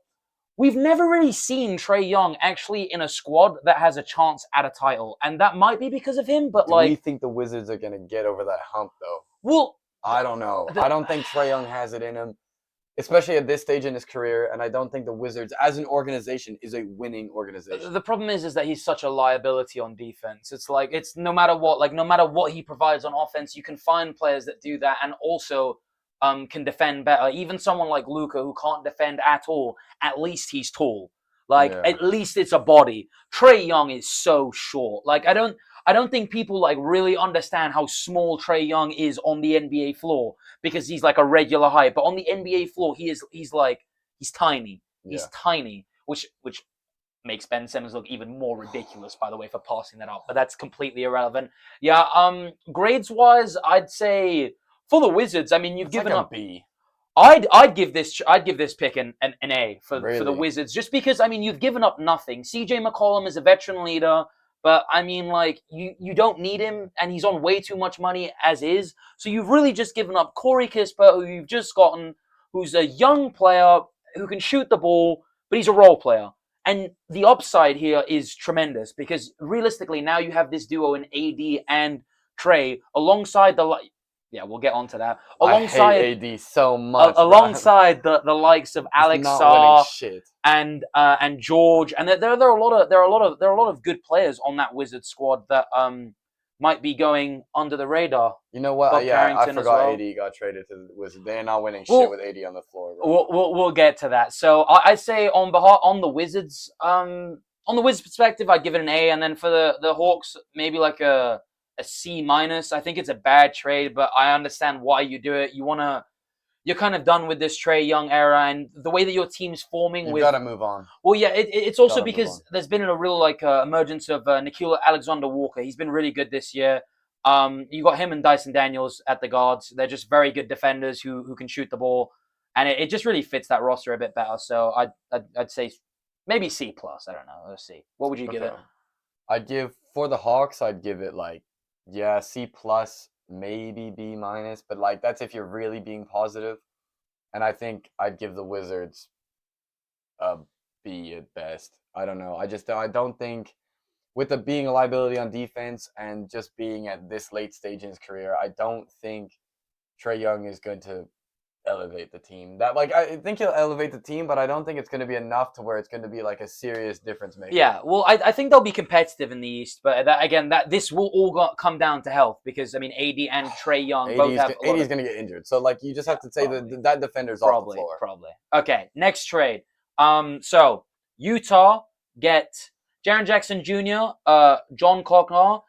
we've never really seen Trae Young actually in a squad that has a chance at a title, and that might be because of him. But Do we think the Wizards are gonna get over that hump though? Well, I don't know. I don't think Trae Young has it in him. especially at this stage in his career. And I don't think the Wizards, as an organization, is a winning organization. The problem is that he's such a liability on defense. It's like it's no matter what, like no matter what he provides on offense, you can find players that do that and also can defend better. Even someone like Luka who can't defend at all, at least he's tall. Like Yeah. at least it's a body. Trae Young is so short. Like I don't think people like really understand how small Trae Young is on the NBA floor because he's like a regular height, but on the NBA floor he's tiny. He's Yeah. tiny, which makes Ben Simmons look even more ridiculous, by the way, for passing that up. But that's completely irrelevant. Yeah, grades wise, I'd say for the Wizards, I mean you've It's given like a up. B. I'd give this pick an A for the Really? Wizards, just because I mean you've given up nothing. CJ McCollum is a veteran leader, but I mean like you don't need him, and he's on way too much money as is. So you've really just given up Corey Kispert, who you've just gotten, who's a young player who can shoot the ball, but he's a role player. And the upside here is tremendous because realistically now you have this duo in AD and Trey alongside yeah, we'll get onto that. Alongside I hate AD so much. alongside the likes of He's Alex not winning Sarr shit. and George, and there are a lot of good players on that Wizards squad that might be going under the radar. You know what? Bob Yeah, I Carrington as forgot well. AD got traded to the Wizards. They're not winning Well, shit with AD on the floor, bro. We'll get to that. So I'd say on the Wizards perspective, I'd give it an A, and then for the Hawks, maybe like a C minus. I think it's a bad trade, but I understand why you do it. You're kind of done with this Trae Young era, and the way that your team's forming. You gotta move on. Well, yeah, it's also Gotta move because on. there's been a real emergence of Nickeil Alexander-Walker. He's been really good this year. You got him and Dyson Daniels at the guards. They're just very good defenders who can shoot the ball, and it just really fits that roster a bit better. So I'd say maybe C plus. I don't know. Let's see. What would you give it? I'd give for the Hawks. I'd give it like C plus, maybe B minus, but like that's if you're really being positive. And I think I'd give the Wizards a B at best. I don't know. I don't think with the being a liability on defense and just being at this late stage in his career, I don't think Trae Young is going to elevate the team. That like I think he'll elevate the team, but I don't think it's going to be enough to where it's going to be like a serious difference maker. Yeah, well, I think they'll be competitive in the East, but this will all come down to health because I mean AD and Trae Young both have. AD is going to get injured, so like you just have to say that defender's off the floor. Probably. Okay, next trade. So Utah get Jaren Jackson Jr., John Cockner,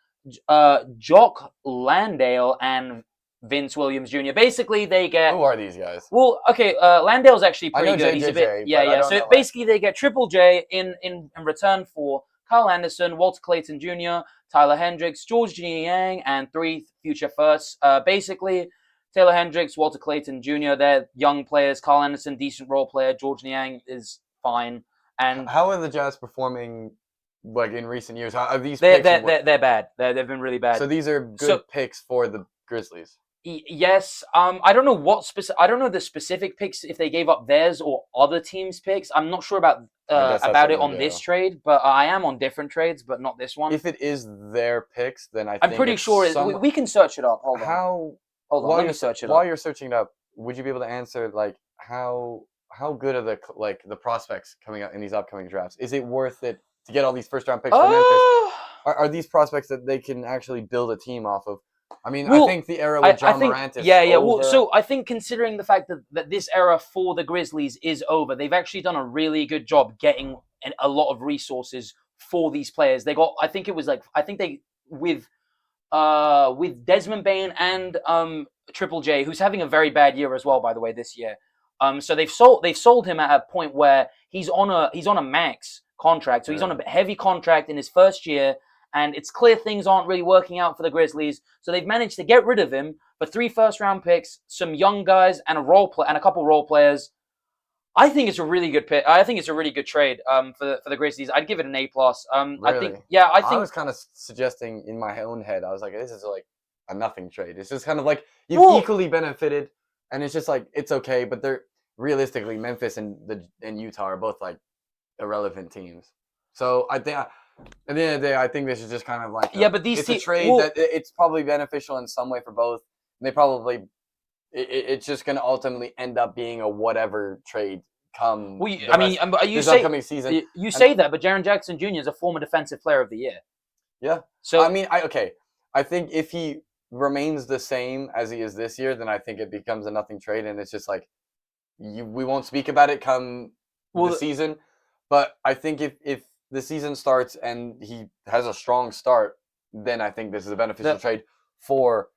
Jock Landale, and Vince Williams Jr. Basically, they get. Who are these guys? Well, okay, Landale's actually pretty good. JJJ, He's a bit, yeah. So basically, they get Triple J in return for Kyle Anderson, Walter Clayton Jr., Tyler Hendricks, George Niang, and 3 future firsts. Basically, Taylor Hendricks, Walter Clayton Jr., they're young players. Kyle Anderson, decent role player. George Niang is fine. And how are the Jazz performing? Like in recent years, how are these? They're bad. They've been really bad. So these are good picks for the Grizzlies. Yes. I don't know I don't know the specific picks if they gave up theirs or other teams' picks. I'm not sure about it on this trade, but I am on different trades, but not this one. If it is their picks, then I'm pretty sure we can search it up. Hold on. Let me search it up. While you're searching it up, would you be able to answer like how good are the prospects coming out in these upcoming drafts? Is it worth it to get all these first round picks for Memphis? Are these prospects that they can actually build a team off of? I mean, I think the era with John Morant is over. Well, so I think considering the fact that this era for the Grizzlies is over, they've actually done a really good job getting a lot of resources for these players. They got, with Desmond Bane and Triple J, who's having a very bad year as well, by the way, this year. So they've sold him at a point where he's on a max contract, so he's on a heavy contract in his first year. And it's clear things aren't really working out for the Grizzlies. So they've managed to get rid of him for 3 first-round picks, some young guys, and a couple role players. I think it's a really good pick. I think it's a really good trade for the Grizzlies. I'd give it an A+. Really? I was kind of suggesting in my own head, I was like, this is like a nothing trade. It's just kind of like you've equally benefited, and it's just like it's okay. But they're realistically Memphis and Utah are both like irrelevant teams. So I think. At the end of the day, I think this is just kind of like but these it's a trade that it's probably beneficial in some way for both. And they probably it's just going to ultimately end up being a whatever trade come Well, this upcoming season. you say that, but Jaren Jackson Jr. is a former Defensive Player of the Year. Yeah. So I mean, I think if he remains the same as he is this year, then I think it becomes a nothing trade, and it's just like we won't speak about it come the season. But I think if the season starts and he has a strong start, then I think this is a beneficial trade for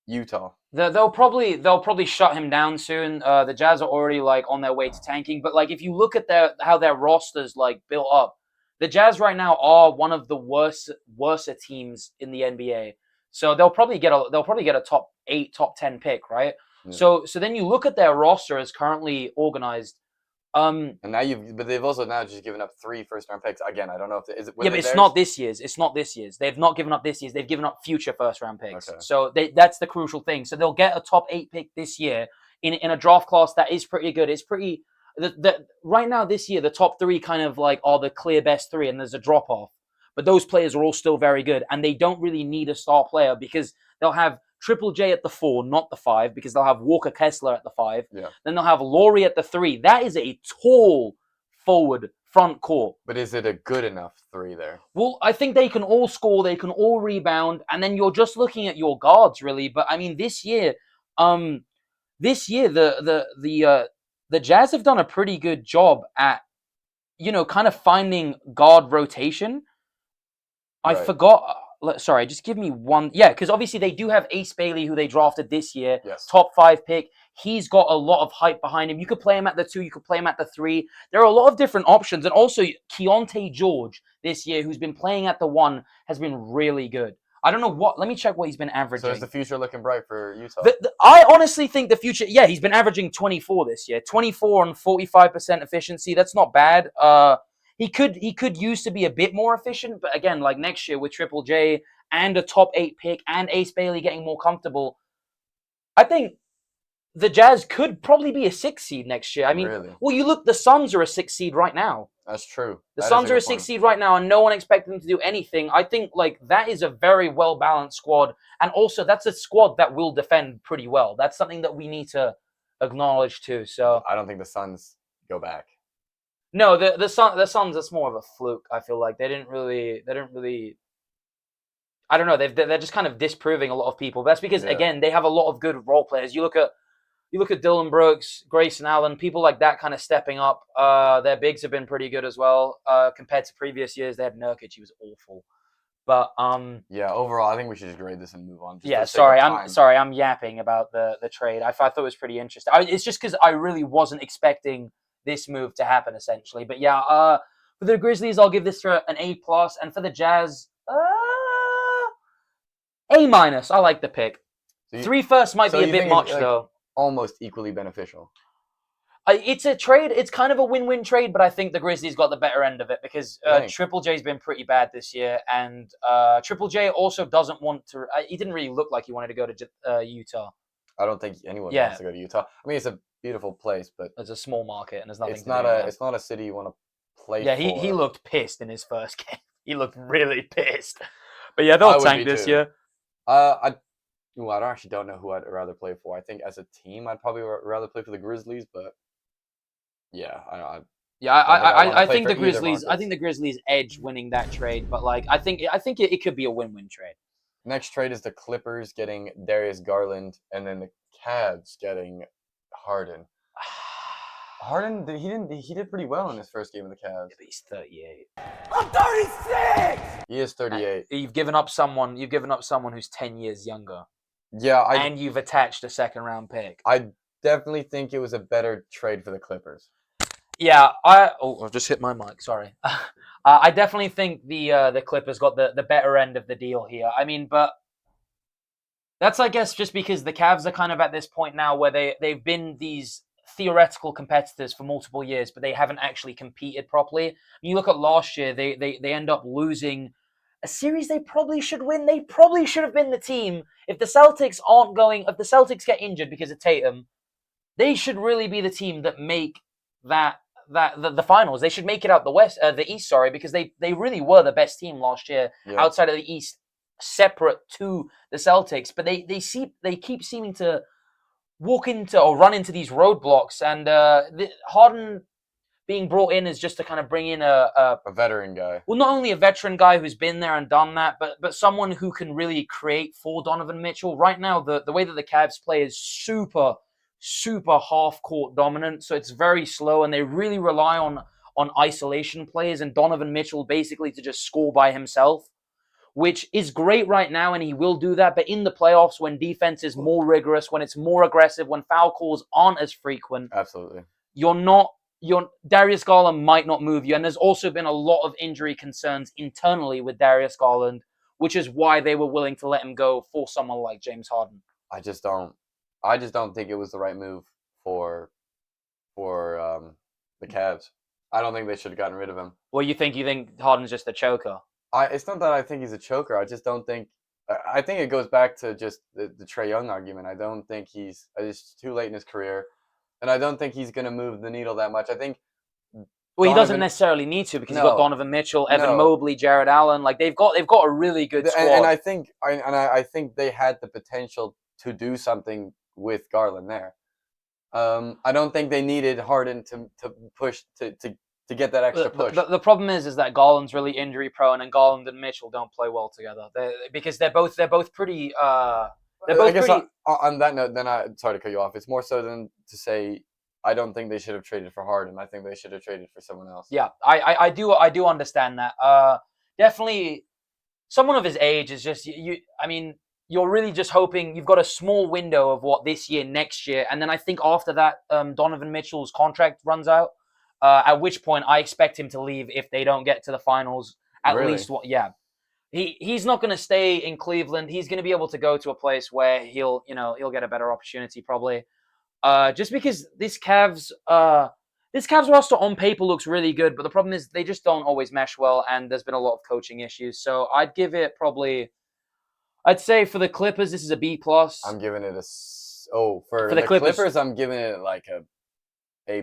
Utah. They'll probably shut him down soon. The Jazz are already like on their way to tanking, but like if you look at how their rosters like built up, the Jazz right now are one of the worser teams in the NBA. So they'll probably get a top 8, top 10 pick, right? Yeah. So then you look at their roster as currently organized. And now but they've also now just given up 3 first-round picks again. I don't know if is it. Yeah, but it's not this year's. It's not this year's. They've not given up this year's. They've given up future first-round picks. Okay. So that's the crucial thing. So they'll get a top 8 pick this year in a draft class that is pretty good. It's pretty. Right now this year, the top 3 kind of like are the clear best 3, and there's a drop off. But those players are all still very good, and they don't really need a star player because they'll have Triple J at the 4, not the 5, because they'll have Walker Kessler at the 5. Yeah. Then they'll have Laurie at the 3. That is a tall forward front court. But is it a good enough 3 there? Well, I think they can all score, they can all rebound, and then you're just looking at your guards really. But I mean, this year the Jazz have done a pretty good job at kind of finding guard rotation. Right. I forgot. Sorry, just give me one. Yeah, because obviously they do have Ace Bailey, who they drafted this year, Yes. top 5 pick. He's got a lot of hype behind him. You could play him at the 2, you could play him at the 3. There are a lot of different options, and also Keontae George this year, who's been playing at the 1, has been really good. I don't know what. Let me check what he's been averaging. So is the future looking bright for Utah? I honestly think the future. Yeah, he's been averaging 24 this year, 24 on 45% efficiency. That's not bad. He could use to be a bit more efficient, but again, like next year with Triple J and a top 8 pick and Ace Bailey getting more comfortable, I think the Jazz could probably be a 6 seed next year. I mean, really? Well, you look, the Suns are a 6 seed right now. That's true. The Suns are a 6 seed right now, and no one expected them to do anything. I think like that is a very well balanced squad, and also that's a squad that will defend pretty well. That's something that we need to acknowledge too. So I don't think the Suns go back. No, the Suns. That's more of a fluke. I feel like they didn't really. I don't know. They're just kind of disproving a lot of people. That's because again they have a lot of good role players. You look at Dylan Brooks, Grayson Allen, people like that kind of stepping up. Their bigs have been pretty good as well compared to previous years. They had Nurkic, he was awful. But yeah, overall, I think we should just grade this and move on. I'm yapping about the trade. I thought it was pretty interesting. It's just because I really wasn't expecting this move to happen, essentially. But yeah, for the Grizzlies, I'll give this an A+, and for the Jazz, A-. I like the pick. 3 firsts might be a bit much though. Almost equally beneficial. It's a trade. It's kind of a win-win trade, but I think the Grizzlies got the better end of it because Triple J's been pretty bad this year, and Triple J also doesn't want to. He didn't really look like he wanted to go to Utah. I don't think anyone wants to go to Utah. I mean, it's a beautiful place, but it's a small market, and there's nothing. It's not a city you want to play. Yeah, he looked pissed in his first game. He looked really pissed. But yeah, they'll tank this year. I actually don't know who I'd rather play for. I think as a team, I'd probably rather play for the Grizzlies, but yeah, I think the Grizzlies. I think the Grizzlies edge winning that trade, but like I think it could be a win-win trade. Next trade is the Clippers getting Darius Garland, and then the Cavs getting Harden. Harden, he did pretty well in his first game of the Cavs. Yeah, but he's 38. I'm 36. He is 38. You've given up someone who's 10 years younger. Yeah, and you've attached a 2nd-round pick. I definitely think it was a better trade for the Clippers. Yeah, I just hit my mic. Sorry. I definitely think the Clippers got the better end of the deal here. I mean, but that's, I guess, just because the Cavs are kind of at this point now where they've been these theoretical competitors for multiple years, but they haven't actually competed properly. You look at last year, they end up losing a series they probably should win. They probably should have been the team. If the Celtics get injured because of Tatum, they should really be the team that make the finals. They should make it out the East, because they really were the best team last year outside of the East, separate to the Celtics. But they keep seeming to walk into or run into these roadblocks. And Harden being brought in is just to kind of bring in A veteran guy. well, not only a veteran guy who's been there and done that, but someone who can really create for Donovan Mitchell. Right now, the way that the Cavs play is super half court dominant, so it's very slow, and they really rely on isolation plays and Donovan Mitchell basically to just score by himself, which is great right now, and he will do that. But in the playoffs, when defense is more rigorous, when it's more aggressive, when foul calls aren't as frequent, Absolutely. Darius Garland might not move you. And there's also been a lot of injury concerns internally with Darius Garland, which is why they were willing to let him go for someone like James Harden. I just don't think it was the right move for the Cavs. I don't think they should have gotten rid of him. Well, you think Harden's just a choker? It's not that I think he's a choker. I just don't think. I think it goes back to just the Trae Young argument. I don't think it's too late in his career, and I don't think he's going to move the needle that much. I think. Well, he doesn't necessarily need to because he's got Donovan Mitchell, Evan Mobley, Jared Allen. Like they've got a really good squad. And I think they had the potential to do something with Garland there. I don't think they needed Harden to push to get that extra push. The problem is that Garland's really injury prone, and Garland and Mitchell don't play well together. Because they're both pretty. On that note, then sorry to cut you off. It's more so than to say I don't think they should have traded for Harden. I think they should have traded for someone else. Yeah, I do understand that. Definitely, someone of his age is just you. I mean, you're really just hoping you've got a small window of what this year, next year, and then I think after that, Donovan Mitchell's contract runs out. At which point, I expect him to leave if they don't get to the finals. At least, yeah. He's not going to stay in Cleveland. He's going to be able to go to a place where he'll get a better opportunity probably. Just because this Cavs roster on paper looks really good, but the problem is they just don't always mesh well, and there's been a lot of coaching issues. So I'd give it I'd say for the Clippers, this is a B+. I'm giving it for the Clippers, I'm giving it like a A-.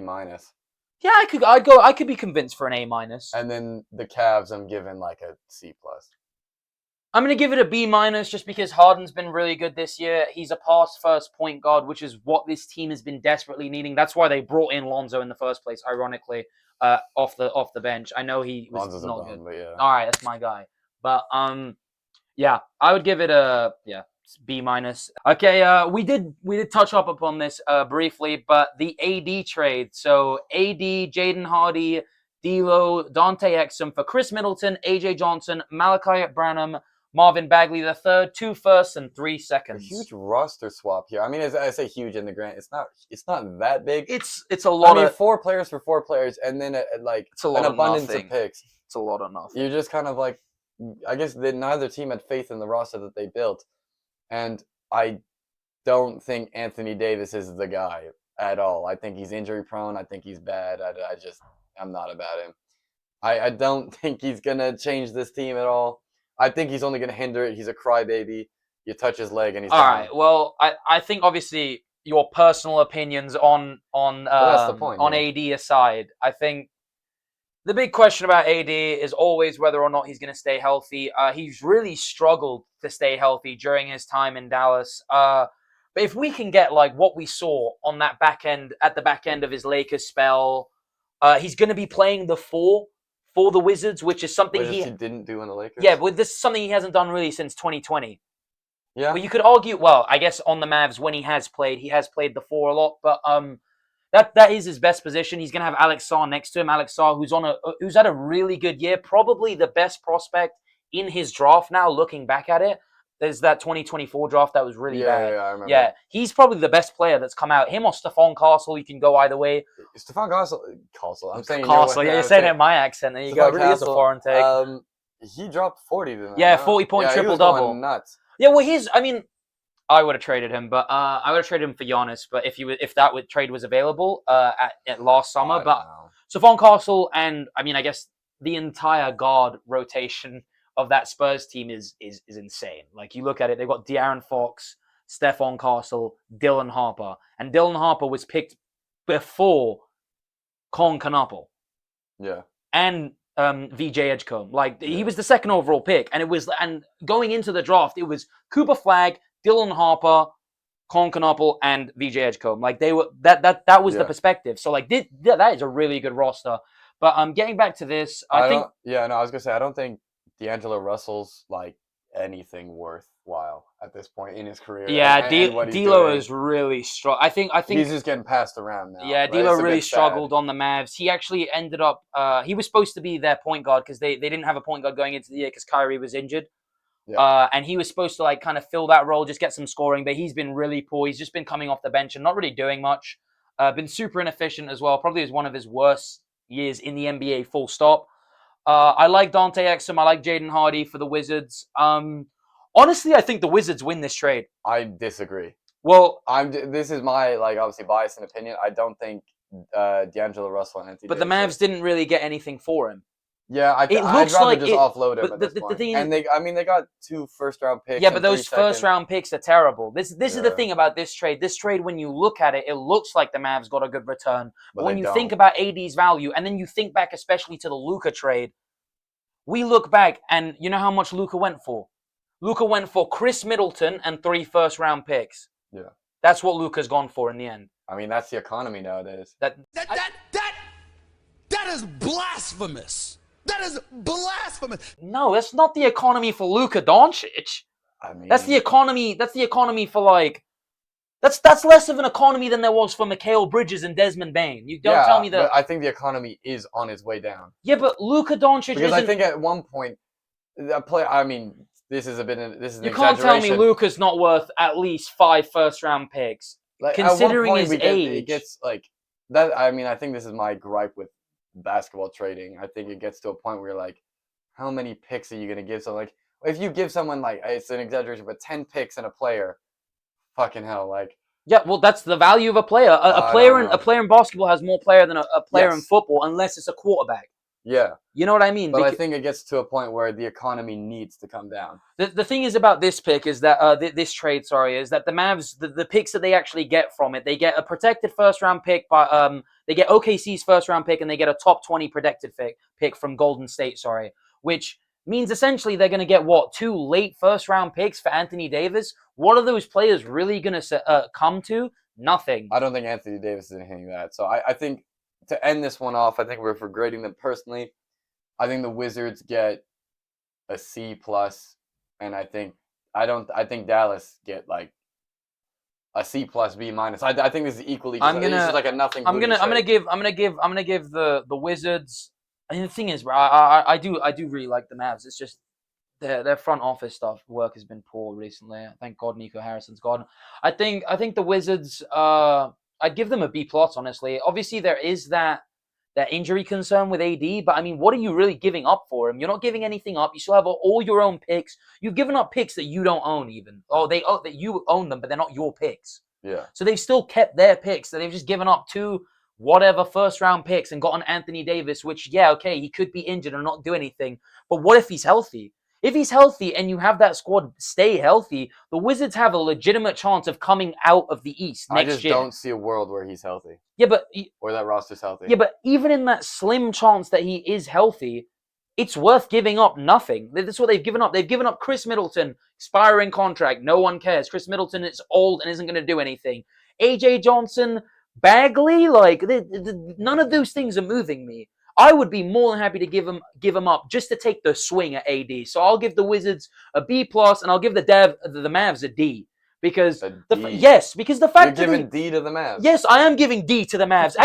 Yeah, I could be convinced for an A-. And then the Cavs, I'm giving like a C+. I'm going to give it a B- just because Harden's been really good this year. He's a pass-first point guard, which is what this team has been desperately needing. That's why they brought in Lonzo in the first place, ironically, off the bench. I know he was Lonzo's not good. But yeah. All right, that's my guy. But yeah, I would give it a B-. Okay, we did touch up upon this briefly, but the AD trade. So AD, Jaden Hardy, D'Lo, Dante Exum for Chris Middleton, AJ Johnson, Malachi Branham, Marvin Bagley III, 2 firsts and 3 seconds. A huge roster swap here. I mean, I say huge in the grand. It's not that big. It's a lot. of 4 players for 4 players, and then it's an abundance of picks. It's a lot of nothing. You're just kind of like, I guess neither team had faith in the roster that they built, and I don't think Anthony Davis is the guy at all. I think he's injury prone. I think he's bad. I'm not about him. I don't think he's gonna change this team at all. I think he's only going to hinder it. He's a crybaby. You touch his leg and he's all down. Right. Well, I think obviously your personal opinions on that's the point, AD aside, I think the big question about AD is always whether or not he's going to stay healthy. He's really struggled to stay healthy during his time in Dallas. But if we can get like what we saw on that at the back end of his Lakers spell, he's going to be playing the 4. For the Wizards, which is something he didn't do in the Lakers. Yeah, but this is something he hasn't done really since 2020. Yeah. Well, you could argue. Well, I guess on the Mavs when he has played the 4 a lot. But that is his best position. He's gonna have Alex Sarr next to him. Alex Sarr, who's had a really good year, probably the best prospect in his draft. Now looking back at it, there's that 2024 draft that was really bad. Yeah, I remember. Yeah, he's probably the best player that's come out. Him or Stephon Castle, you can go either way. Stephon Castle. I'm saying Castle. Yeah, you're saying it in my accent. There you go. It really is a foreign take. He dropped 40 tonight. Yeah, 40-point triple-double. Nuts. Yeah, well, I would have traded him, but I would have traded him for Giannis. But if that trade was available at last summer, Stephon Castle and I guess the entire guard rotation of that Spurs team is insane. Like you look at it, they've got De'Aaron Fox, Stephon Castle, Dylan Harper, and Dylan Harper was picked before Colin Canapel. Yeah, and VJ Edgecombe. Like he was the 2nd overall pick, and going into the draft, it was Cooper Flagg, Dylan Harper, Concanopoulos, and VJ Edgecombe. Like they were that was the perspective. So like that is a really good roster. But getting back to this, I think I was gonna say I don't think D'Angelo Russell's like anything worthwhile at this point in his career. And what he's D'Lo doing. is really strong. I think He's just getting passed around now. Yeah, D'Lo really struggled on the Mavs. He actually ended up. He was supposed to be their point guard because they didn't have a point guard going into the year because Kyrie was injured. Yeah. And he was supposed to like kind of fill that role, just get some scoring, but he's been really poor. He's just been coming off the bench and not really doing much. Been super inefficient as well. Probably is one of his worst years in the NBA. Full stop. I like Dante Exum. I like Jaden Hardy for the Wizards. Honestly, I think the Wizards win this trade. I disagree. Well, this is my like obviously biased opinion. I don't think D'Angelo Russell and Anthony. But the Mavs didn't really get anything for him. Yeah, I'd rather just offload him at this point. And they got 2 first-round picks. Yeah, but those first-round picks are terrible. This is the thing about this trade. This trade, when you look at it, it looks like the Mavs got a good return. But when you think about AD's value, and then you think back especially to the Luka trade, we look back, and you know how much Luka went for? Luka went for Chris Middleton and 3 first-round picks. Yeah. That's what Luka's gone for in the end. I mean, that's the economy nowadays. That is blasphemous. That is blasphemous. No, that's not the economy for Luka Doncic. I mean, that's the economy. That's the economy for like. That's less of an economy than there was for Mikal Bridges and Desmond Bain. You don't tell me that. But I think the economy is on its way down. Yeah, but Luka Doncic. Because I think at one point, I mean, this is an You can't tell me Luka's not worth at least 5 first-round picks, like, considering his age. It gets like that. I mean, I think this is my gripe with basketball trading. I think it gets to a point where you're like, how many picks are you going to give someone? Like, if you give someone, like, it's an exaggeration, but 10 picks and a player, fucking hell, like. Yeah, well, that's the value of a player. A player in basketball has more player than a player in football, unless it's a quarterback. Yeah. You know what I mean? But I think it gets to a point where the economy needs to come down. The thing is about this pick is that this trade, is that the Mavs, the picks that they actually get from it, they get a protected first-round pick by they get OKC's first-round pick, and they get a top 20 protected pick from Golden State, which means essentially they're going to get, 2 late first-round picks for Anthony Davis? What are those players really going to come to? Nothing. I don't think Anthony Davis is anything that. So I think to end this one off, I think we're grading them personally. I think the Wizards get a C+, and I think Dallas get like a C+, B-. I think this is equally. This is like a nothing. I'm gonna give the Wizards. And the thing is, I do really like the Mavs. It's just their front office work has been poor recently. Thank God Nico Harrison's gone. I think the Wizards. I'd give them a B+, honestly. Obviously, there is that injury concern with AD, but I mean, what are you really giving up for him? You're not giving anything up. You still have all your own picks. You've given up picks that you don't own, even. That you own them, but they're not your picks. Yeah. So they've still kept their picks. So they've just given up 2 whatever first-round picks and gotten Anthony Davis, which, he could be injured and not do anything. But what if he's healthy? If he's healthy and you have that squad stay healthy, the Wizards have a legitimate chance of coming out of the East next year. I just don't see a world where he's healthy. Yeah, but or that roster's healthy. Yeah, but even in that slim chance that he is healthy, it's worth giving up nothing. That's what they've given up. They've given up Chris Middleton, expiring contract. No one cares. Chris Middleton is old and isn't going to do anything. AJ Johnson, Bagley, none of those things are moving me. I would be more than happy to give him up just to take the swing at AD. So I'll give the Wizards a B+, and I'll give the Mavs a D. Because because the fact you're giving D to the Mavs. Yes, I am giving D to the Mavs.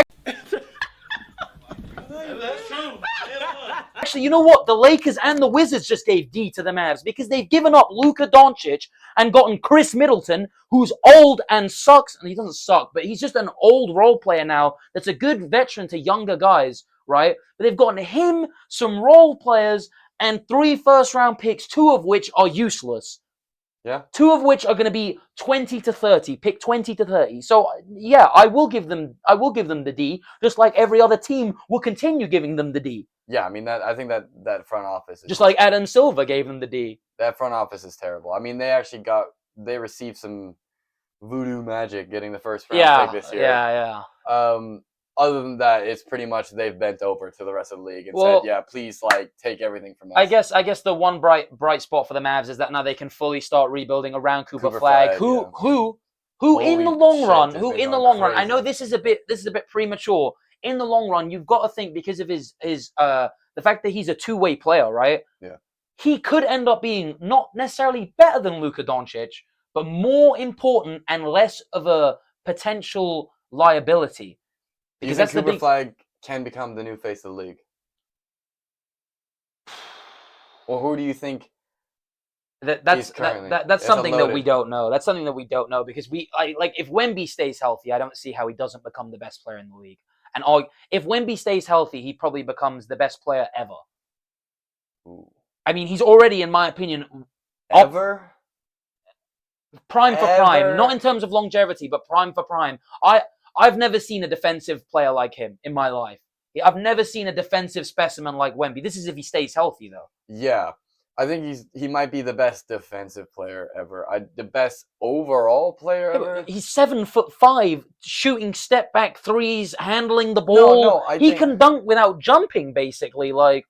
Actually, you know what? The Lakers and the Wizards just gave D to the Mavs because they've given up Luka Doncic and gotten Chris Middleton, who's old and sucks. And he doesn't suck, but he's just an old role player now that's a good veteran to younger guys, right? But they've gotten him, some role players, and 3 first-round picks, 2 of which are useless. Yeah. 2 of which are going to be 20 to 30. Pick 20 to 30. So, yeah, I will give them the D, just like every other team will continue giving them the D. Yeah, I mean, I think that front office is just like Adam Silver gave them the D. That front office is terrible. I mean, they received some voodoo magic getting the first round pick this year. Yeah. Other than that, it's pretty much they've bent over to the rest of the league and said, "Yeah, please, take everything from us." I guess the one bright spot for the Mavs is that now they can fully start rebuilding around Cooper Flag, who Who in the Holy long shit, run, this who thing's in the going long run, I know crazy. this is a bit premature. In the long run, you've got to think because of his the fact that he's a two-way player, right? Yeah. He could end up being not necessarily better than Luka Doncic, but more important and less of a potential liability. Do you Because think that's the Cooper big Flag can become the new face of the league? Or who do you think that's is currently? that's It's something that we unloaded. don't know. That's something that we don't know because like if Wemby stays healthy, I don't see how he doesn't become the best player in the league. And if Wemby stays healthy, he probably becomes the best player ever. Ooh. I mean, he's already, in my opinion, Ever? prime for prime. Not Ever? in terms of longevity, but prime for prime. I've never seen a defensive player like him in my life. I've never seen a defensive specimen like Wemby. This is if he stays healthy, though. Yeah. I think he might be the best defensive player ever. The best overall player ever. He's 7'5", shooting step back threes, handling the No, ball. no, I He think can dunk without jumping, basically. Like,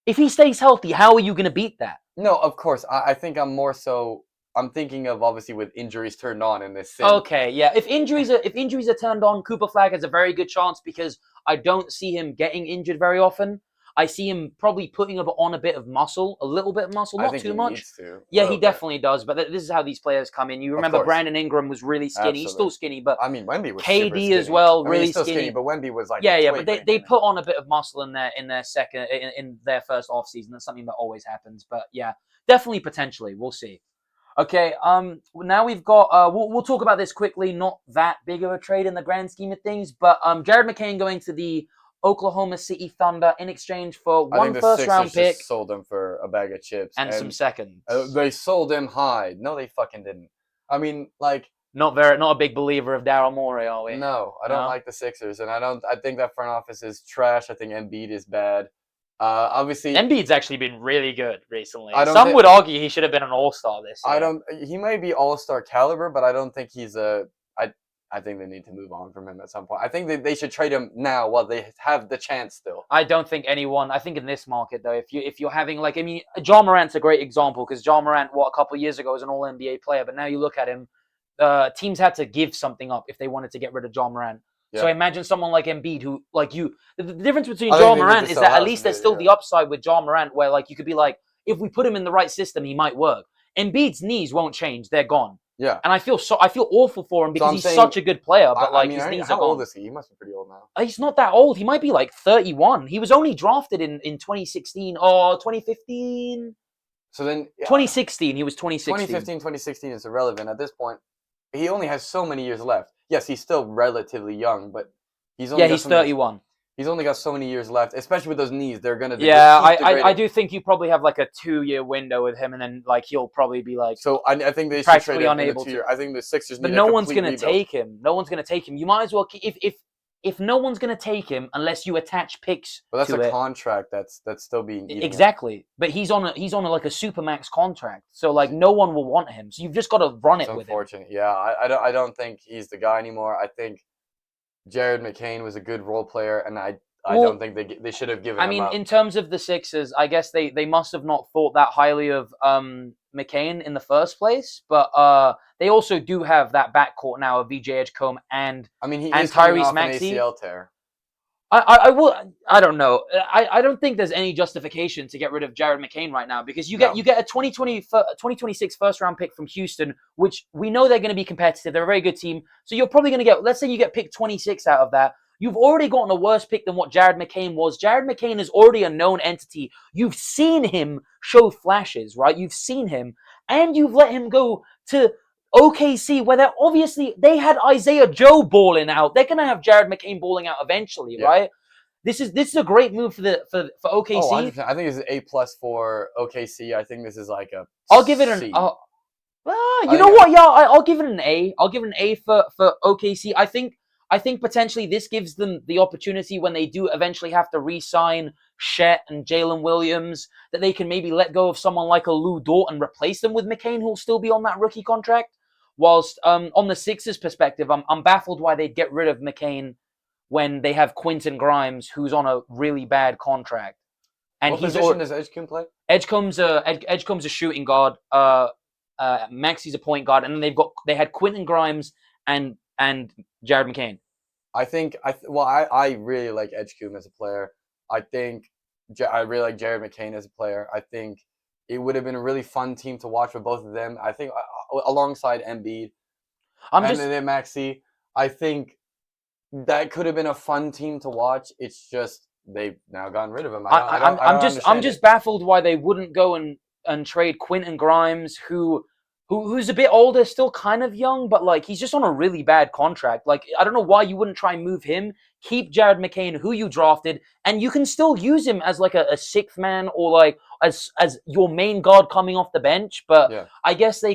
if he stays healthy, how are you going to beat that? no, of course. I think I'm thinking of obviously with injuries turned on in this sim. Okay, yeah. If injuries are turned on, Cooper Flag has a very good chance because I don't see him getting injured very often. I see him probably putting on a bit of muscle, a little bit of muscle, I not think too he much. needs to. Yeah, Little he bit. definitely does. But this is how these players come in. You remember course. Brandon Ingram was really skinny. He's still Absolutely. skinny, but I mean, Wemby was super KD skinny. as well, I mean, really he's still skinny, skinny. but Wemby was like Yeah, a yeah, twig but when he they came in. put on a bit of muscle in their first off season. That's something that always happens. But yeah, definitely potentially. We'll see. Okay, now we've got we'll talk about this quickly. Not that big of a trade in the grand scheme of things, but Jared McCain going to the Oklahoma City Thunder in exchange for I think one the first round Sixers pick just sold him for a bag of chips and some seconds. they sold him high. No, they fucking didn't. I mean, like, Not a big believer of Daryl Morey, are we? no, I No? don't like the Sixers, and I think that front office is trash. I think Embiid is bad. Obviously, Embiid's actually been really good recently. I don't Some thi- would argue he should have been an all-star this year. I don't. He might be all-star caliber, but I don't think he's a. I think they need to move on from him at some point. I think they should trade him now while they have the chance still. I don't think anyone. I think in this market though, if you're having like, I mean, John Morant's a great example because John Morant, a couple of years ago was an All NBA player, but now you look at him, teams had to give something up if they wanted to get rid of John Morant. Yeah. So I imagine someone like Embiid, who like you, the difference between I think John they need Morant to is sell that at house least a there's bit, still yeah. the upside with John Morant, where like you could be like, if we put him in the right system, he might work. Embiid's knees won't change; they're gone. Yeah. And I feel awful for him because I'm he's saying- such a good player, but I like mean, his knees how are gone. old is he? He must be pretty old now. He's not that old. He might be like 31. He was only drafted in 2016 or 2015. So then, 2016. He was 2016. 2015, 2016 is irrelevant at this point. He only has so many years left. Yes, he's still relatively young, but he's only Yeah, got he's so many- 31. He's only got so many years left, especially with those knees. They're gonna. Yeah, keep I degrading. do think you probably have like a 2-year window with him, and then like he'll probably be like. So I think they should practically trade him in unable a 2 to. year. I think the Sixers But need no a one's complete gonna rebuild. take him. No one's gonna take him. You might as well if no one's gonna take him unless you attach picks. But that's to a it. contract that's still being eaten. Exactly, but he's on a like a supermax contract, so like no one will want him. So you've just got to run It's it with him. unfortunate. Yeah, I don't think he's the guy anymore. I think Jared McCain was a good role player, and I don't think they should have given I him mean, up. in terms of the Sixers, I guess they must have not thought that highly of McCain in the first place. But they also do have that backcourt now of VJ Edgecombe and I mean, he and is coming Tyrese off an Maxey. ACL tear. I don't know. I don't think there's any justification to get rid of Jared McCain right now because you get a 2026 first round pick from Houston, which we know they're going to be competitive. They're a very good team. So you're probably going to get, let's say you get pick 26 out of that. You've already gotten a worse pick than what Jared McCain was. Jared McCain is already a known entity. You've seen him show flashes, right? You've seen him, and you've let him go to OKC, where they had Isaiah Joe balling out. They're gonna have Jared McCain balling out eventually, right? This is a great move for OKC. Oh, 100%. I think this is A+ for OKC. I think this is like a. I'll give it an. C. You know what? Yeah, I'll give it an A. I'll give it an A for OKC. I think potentially this gives them the opportunity when they do eventually have to re-sign Shet and Jalen Williams, that they can maybe let go of someone like a Lou Dort and replace them with McCain, who'll still be on that rookie contract. Whilst on the Sixers' perspective, I'm baffled why they'd get rid of McCain when they have Quentin Grimes, who's on a really bad contract. And What position does Edgecombe play? Edgecombe's a shooting guard. Maxey's a point guard, and then they've got they had Quentin Grimes and Jared McCain. I really like Edgecombe as a player. I think I really like Jared McCain as a player. I think it would have been a really fun team to watch for both of them. I think alongside Embiid and then Maxey, I think that could have been a fun team to watch. It's just they've now gotten rid of him. I'm just baffled why they wouldn't go and trade Quentin Grimes, who's a bit older, still kind of young, but like he's just on a really bad contract. Like I don't know why you wouldn't try and move him, keep Jared McCain, who you drafted, and you can still use him as like a sixth man or like as your main guard coming off the bench. But Yeah. I guess they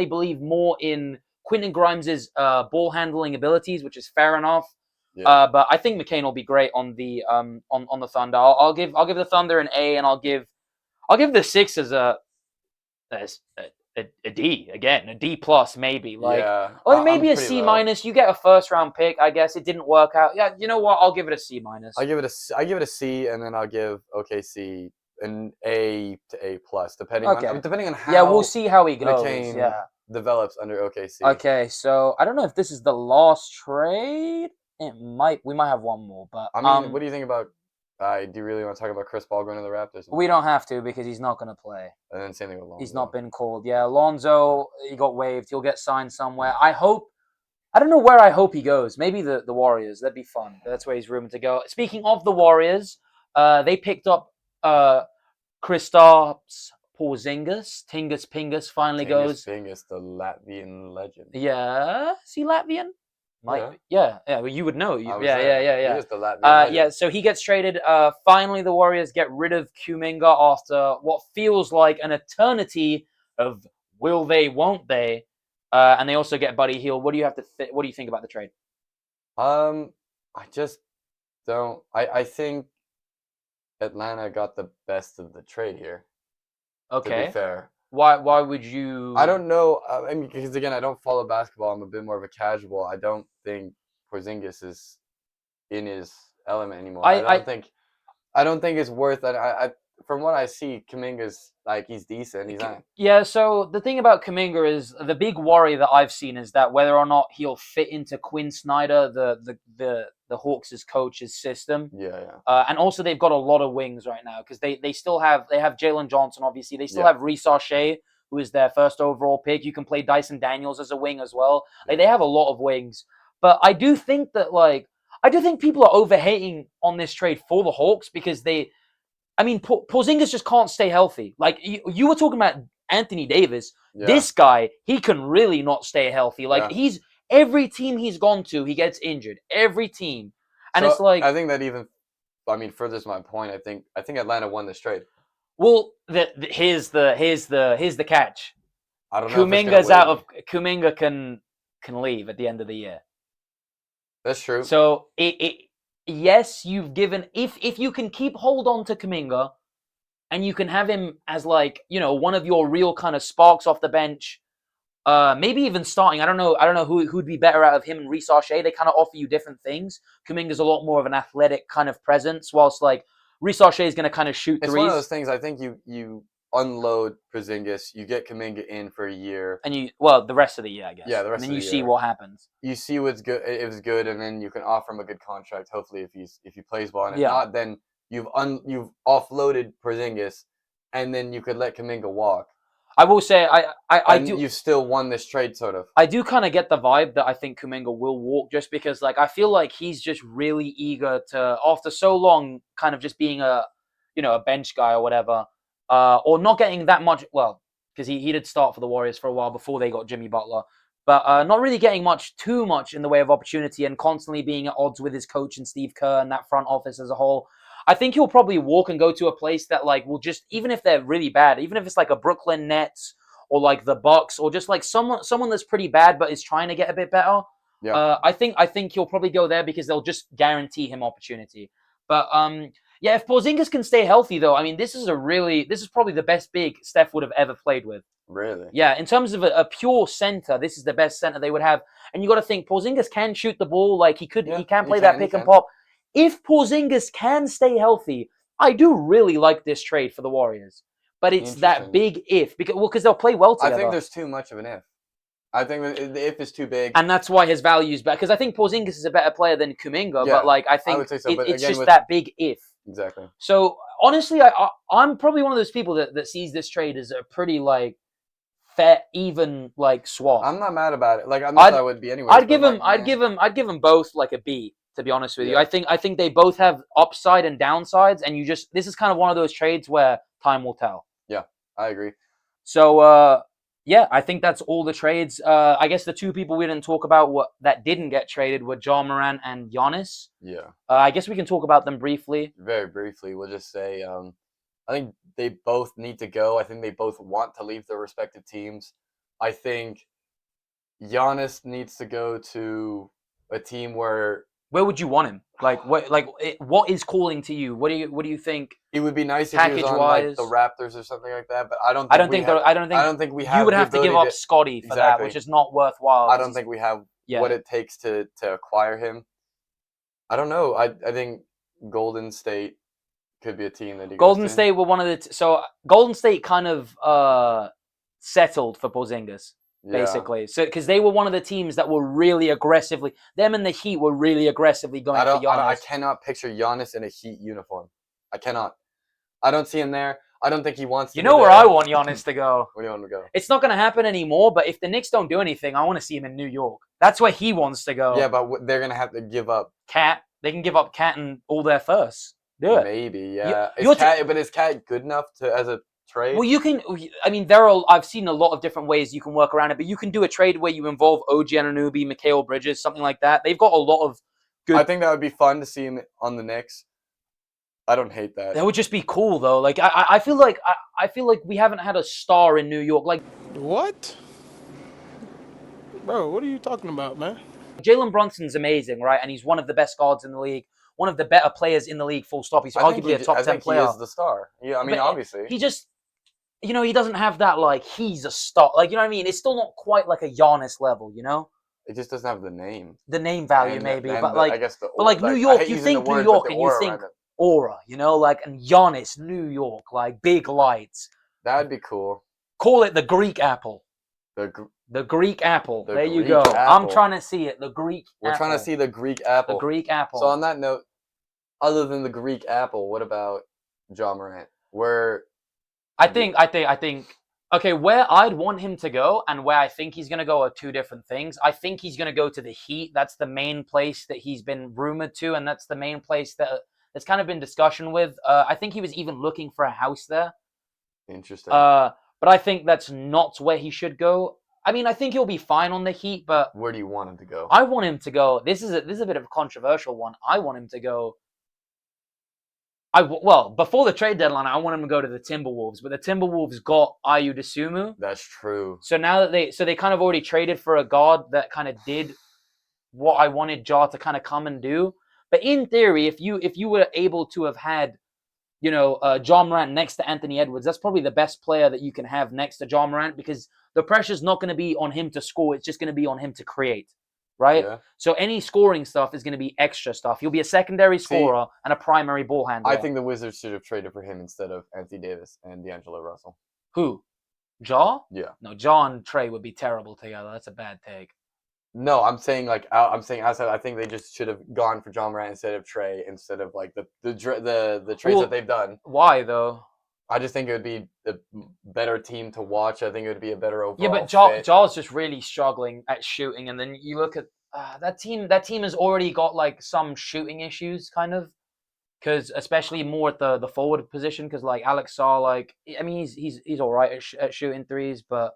believe more in Quentin Grimes's ball handling abilities, which is fair enough. Yeah. But I think McCain will be great on the on the Thunder. I'll give the Thunder an A, and I'll give the Sixers a D again, a D plus maybe. Like, Yeah, or maybe I'm a pretty C low. minus. You get a first round pick. I guess it didn't work out. Yeah, you know what? I'll give it a C minus. I give it a C, and then I'll give OKC an A to A plus, depending on how. Yeah, we'll see how he goes. McCain Yeah. develops under OKC. Okay, so I don't know if this is the last trade. We might have one more, but I mean, what do you think about? Do you really want to talk about Chris Paul going to the Raptors? We don't have to because he's not going to play. And then same thing with Lonzo. He's not been called. Yeah, Lonzo, he got waived. He'll get signed somewhere. I don't know where I hope he goes. Maybe the Warriors. That'd be fun. That's where he's rumored to go. Speaking of the Warriors, they picked up Kristaps Porzingis. Tingus Pingus finally goes. Pingus, the Latvian legend. Yeah, is he Latvian? Yeah. Well, you would know. Yeah. He is the Latvian legend. Yeah. So he gets traded. Finally, the Warriors get rid of Kuminga after what feels like an eternity of will they, won't they? And they also get Buddy Hield. What do you have to? What do you think about the trade? I just don't. I think Atlanta got the best of the trade here. Okay. To be fair. Why would you? I don't know. I mean, because again, I don't follow basketball. I'm a bit more of a casual. I don't think Porzingis is in his element anymore. I don't think it's worth it. From what I see, Kuminga's like he's decent. He's not. Yeah. So the thing about Kuminga is the big worry that I've seen is that whether or not he'll fit into Quinn Snyder, the Hawks' coach's system. Yeah. And also they've got a lot of wings right now because they still have Jalen Johnson. Obviously, they still have Reece Archie, who is their first overall pick. You can play Dyson Daniels as a wing as well. Like they have a lot of wings. But I do think that people are overhating on this trade for the Hawks because Porzingis just can't stay healthy. Like you were talking about Anthony Davis. Yeah. This guy, he can really not stay healthy. Like he's every team he's gone to, he gets injured. Every team, and it's like I think that furthers my point. I think Atlanta won this trade. Well, here's the catch. I don't know. Kuminga can leave at the end of the year. That's true. So yes, you've given if you can keep hold on to Kuminga, and you can have him as one of your real kind of sparks off the bench, maybe even starting. I don't know who'd be better out of him and Reece Archie. They kind of offer you different things. Kuminga's a lot more of an athletic kind of presence, whilst Reece Archie is going to kind of shoot threes. It's one of those things. I think you unload Porzingis, you get Kuminga in for a year, and the rest of the year, I guess. Yeah, the rest of the year. And then you see what happens. You see what's good. It was good, and then you can offer him a good contract. Hopefully, if he plays well, and if not, then you've offloaded Porzingis, and then you could let Kuminga walk. I will say, you still won this trade, sort of. I do kind of get the vibe that I think Kuminga will walk, just because, I feel like he's just really eager to, after so long, kind of just being a bench guy or whatever, or not getting that much. Well, because he did start for the Warriors for a while before they got Jimmy Butler, but not really getting too much in the way of opportunity, and constantly being at odds with his coach and Steve Kerr and that front office as a whole. I think he'll probably walk and go to a place that will just, even if they're really bad, even if it's a Brooklyn Nets or the Bucks or just someone that's pretty bad but is trying to get a bit better. Yeah. I think he'll probably go there because they'll just guarantee him opportunity. But if Porzingis can stay healthy though, this is probably the best big Steph would have ever played with. Really? Yeah, in terms of a pure center, this is the best center they would have. And you got to think Porzingis can shoot the ball, he can play that pick and pop. If Porzingis can stay healthy, I do really like this trade for the Warriors. But it's that big if. Because they'll play well together. I think there's too much of an if. I think the if is too big. And that's why his value is better. Because I think Porzingis is a better player than Kuminga, Yeah, but like I I think would say so. But it's again, just with that big if. exactly. So honestly, I'm probably one of those people that sees this trade as a pretty like fair, even like swap. I'm not mad about it. Like I'm not that I would be anyway. I'd give him both like a B. To be honest with you, I think they both have upside and downsides, and this is kind of one of those trades where time will tell. Yeah, I agree. So yeah, I think that's all the trades. I guess the two people we didn't talk about that didn't get traded were Ja Morant and Giannis. Yeah. I guess we can talk about them briefly. Very briefly, we'll just say I think they both need to go. I think they both want to leave their respective teams. I think Giannis needs to go to a team where would you want him? What is calling to you? What do you think? it would be nice if he was on like the Raptors or something like that. But I don't think we have. You would have to give up Scotty for that, which is not worthwhile. I don't think we have what it takes to acquire him. I don't know. I think Golden State could be a team that he Golden State were one of the so Golden State kind of settled for Porzingis. Basically, so because they were one of the teams that were really aggressively, them and the Heat were really aggressively going for Giannis. I cannot picture Giannis in a Heat uniform. I cannot. I don't see him there. I don't think he wants to. You know where I want Giannis to go? Where do you want him to go? It's not going to happen anymore, but if the Knicks don't do anything, I want to see him in New York. That's where he wants to go. Yeah, but they're going to have to give up Cat. They can give up Cat and all their firsts. Do it. Maybe, yeah. But is Cat good enough as a trade? Well, you can. I mean, I've seen a lot of different ways you can work around it, but you can do a trade where you involve OG Anunoby, Mikal Bridges, something like that. They've got a lot of good. I think that would be fun to see him on the Knicks. I don't hate that. That would just be cool, though. Like I feel like we haven't had a star in New York. Like what? Bro, what are you talking about, man? Jalen Brunson's amazing, right? And he's one of the best guards in the league. One of the better players in the league, full stop. He's arguably a top 10 player. He is the star. Yeah, I mean, obviously. He just, he doesn't have that, like, he's a star. Like, you know what I mean? It's still not quite like a Giannis level, you know? It just doesn't have the name. The name value, maybe. But, like, I guess New York, you think New York and you think aura, you know? Like, and Giannis, New York, like, big lights. That'd be cool. Call it the Greek apple. The Greek apple. There you go. I'm trying to see it. The Greek apple. We're trying to see the Greek apple. The Greek apple. So on that note, other than the Greek apple, what about Ja Morant? I think okay, where I'd want him to go and where I think he's gonna go are two different things. I think he's gonna go to the Heat. That's the main place that he's been rumored to, and that's the main place that's kind of been discussion with. I think he was even looking for a house there. Interesting. But I think that's not where he should go. I mean, I think he'll be fine on the Heat, but where do you want him to go? I want him to go. This is a bit of a controversial one. I want him to go. Before the trade deadline, I want him to go to the Timberwolves, but the Timberwolves got Ayu Dosunmu. That's true. So now that they kind of already traded for a guard that kind of did what I wanted Ja to kind of come and do. But in theory, if you were able to have had, Ja Morant next to Anthony Edwards, that's probably the best player that you can have next to Ja Morant because the pressure's not going to be on him to score. It's just going to be on him to create. Right? Yeah. So any scoring stuff is going to be extra stuff. He'll be a secondary scorer and a primary ball handler. I think the Wizards should have traded for him instead of Anthony Davis and D'Angelo Russell. Who? Ja? Yeah. No, Ja and Trey would be terrible together. That's a bad take. No, I'm saying outside. I think they just should have gone for Ja Morant instead of Trey, instead of like the trades that they've done. Why though? I just think it would be a better team to watch. I think it would be a better overall. Yeah, but Ja's just really struggling at shooting, and then you look at that team. That team has already got like some shooting issues, kind of, because especially more at the forward position. Because like Alex Saw, like I mean, he's all right at shooting threes, but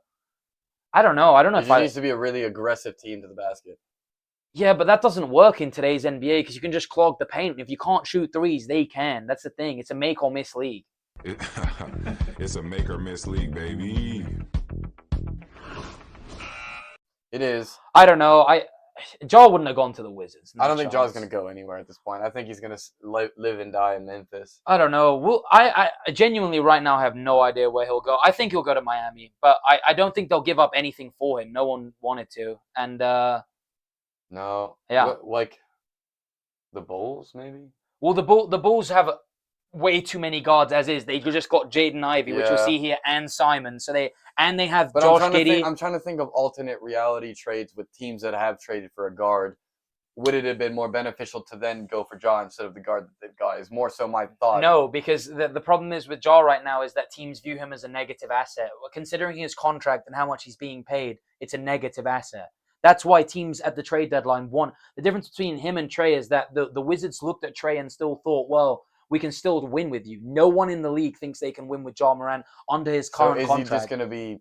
I don't know. It needs to be a really aggressive team to the basket. Yeah, but that doesn't work in today's NBA because you can just clog the paint. If you can't shoot threes, they can. That's the thing. It's a make or miss league. It's a make or miss league, baby. It is. I don't know. Ja wouldn't have gone to the Wizards. I don't think Ja's going to go anywhere at this point. I think he's going to live and die in Memphis. I don't know. I genuinely right now have no idea where he'll go. I think he'll go to Miami, but I don't think they'll give up anything for him. No one wanted to. And no. Yeah. Like the Bulls, maybe? Well, the Bulls have way too many guards as is. They just got Jaden Ivey, which we'll Yeah. see here, and Simon. So they have But Josh Giddey. I'm trying to think of alternate reality trades with teams that have traded for a guard. Would it have been more beneficial to then go for Ja instead of the guard that they've got? Is more so my thought. No, because the problem is with Ja right now is that teams view him as a negative asset. Considering his contract and how much he's being paid, it's a negative asset. That's why teams at the trade deadline want. The difference between him and Trey is that the Wizards looked at Trey and still thought, well, we can still win with you. No one in the league thinks they can win with Ja Morant under his current So is contract. he just going to be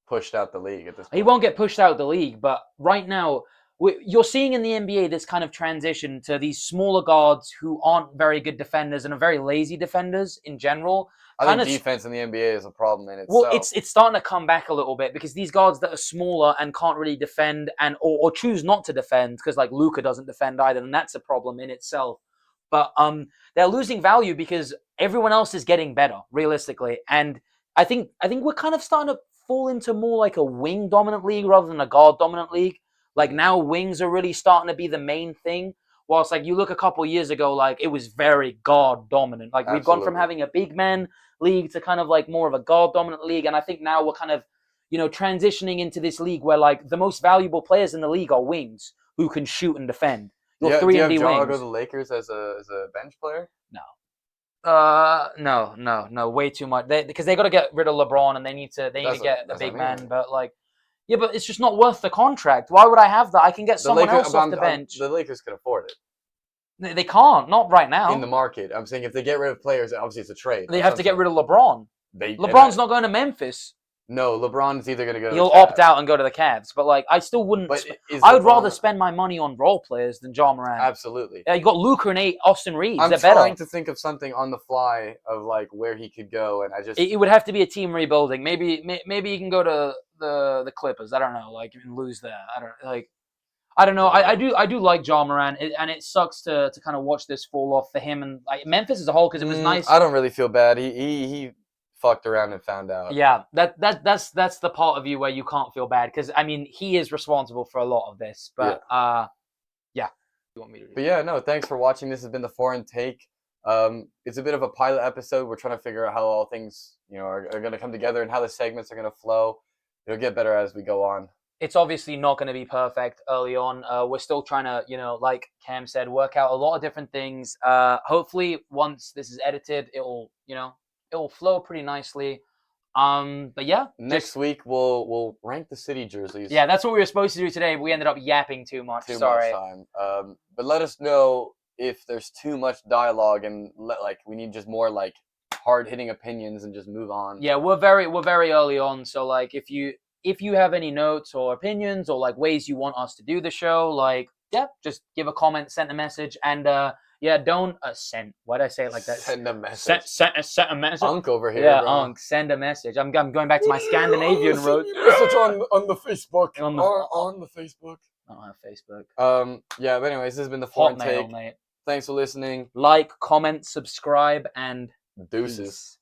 pushed out the league at this point? He won't get pushed out of the league, but right now, you're seeing in the NBA this kind of transition to these smaller guards who aren't very good defenders and are very lazy defenders in general. I think defense in the NBA is a problem in itself. Well, it's starting to come back a little bit because these guards that are smaller and can't really defend and or choose not to defend because like Luka doesn't defend either, and that's a problem in itself. But they're losing value because everyone else is getting better, realistically. And I think we're kind of starting to fall into more like a wing dominant league rather than a guard dominant league. Like now wings are really starting to be the main thing. Whilst like you look a couple years ago, like it was very guard dominant. Like we've gone from having a big man league to kind of like more of a guard dominant league. And I think now we're kind of, transitioning into this league where like the most valuable players in the league are wings who can shoot and defend. Yeah, three do you and D have Ja wings. go to the Lakers as a bench player? No, way too much. Because they got to get rid of LeBron and they need to get a big man. But like, yeah, but it's just not worth the contract. Why would I have that? I can get someone else off the bench. The Lakers can afford it. They can't, not right now. In the market, I'm saying if they get rid of players, obviously it's a trade. They have to get rid of LeBron. LeBron's not going to Memphis. No, LeBron's either going to go. He'll opt out and go to the Cavs, but like I still wouldn't. I would rather spend my money on role players than Ja Morant. Absolutely. Yeah, you got Luka and Austin Reeves. I'm They're trying better. to think of something on the fly of like where he could go, and I just. It would have to be a team rebuilding. Maybe you can go to the Clippers. I don't know, like and lose there. I don't know. I do like Ja Morant, and it sucks to kind of watch this fall off for him and like Memphis as a whole because it was nice. I don't really feel bad. He fucked around and found out. Yeah, that's the part of you where you can't feel bad because I mean he is responsible for a lot of this. But yeah. You want me to? But yeah, no. Thanks for watching. This has been the Foreign Take. It's a bit of a pilot episode. We're trying to figure out how all things are going to come together and how the segments are going to flow. It'll get better as we go on. It's obviously not going to be perfect early on. We're still trying to, like Cam said, work out a lot of different things. Hopefully, once this is edited, it'll flow pretty nicely. But yeah, next week we'll rank the city jerseys. Yeah, that's what we were supposed to do today, but we ended up yapping too much. Sorry. Much time. But let us know if there's too much dialogue and we need just more like hard hitting opinions and just move on. Yeah, we're very early on, so like if you have any notes or opinions or like ways you want us to do the show, like just give a comment, send a message, and don't send. Why'd I say it like that? Send a message. Send a message. Unk over here. Yeah, bro. Unk. Send a message. I'm going back to my Scandinavian roots. Message on the Facebook. On the Facebook. I don't have Facebook. Yeah, but anyways, this has been the Foreign Take. Mate. Thanks for listening. Like, comment, subscribe, and Deuces.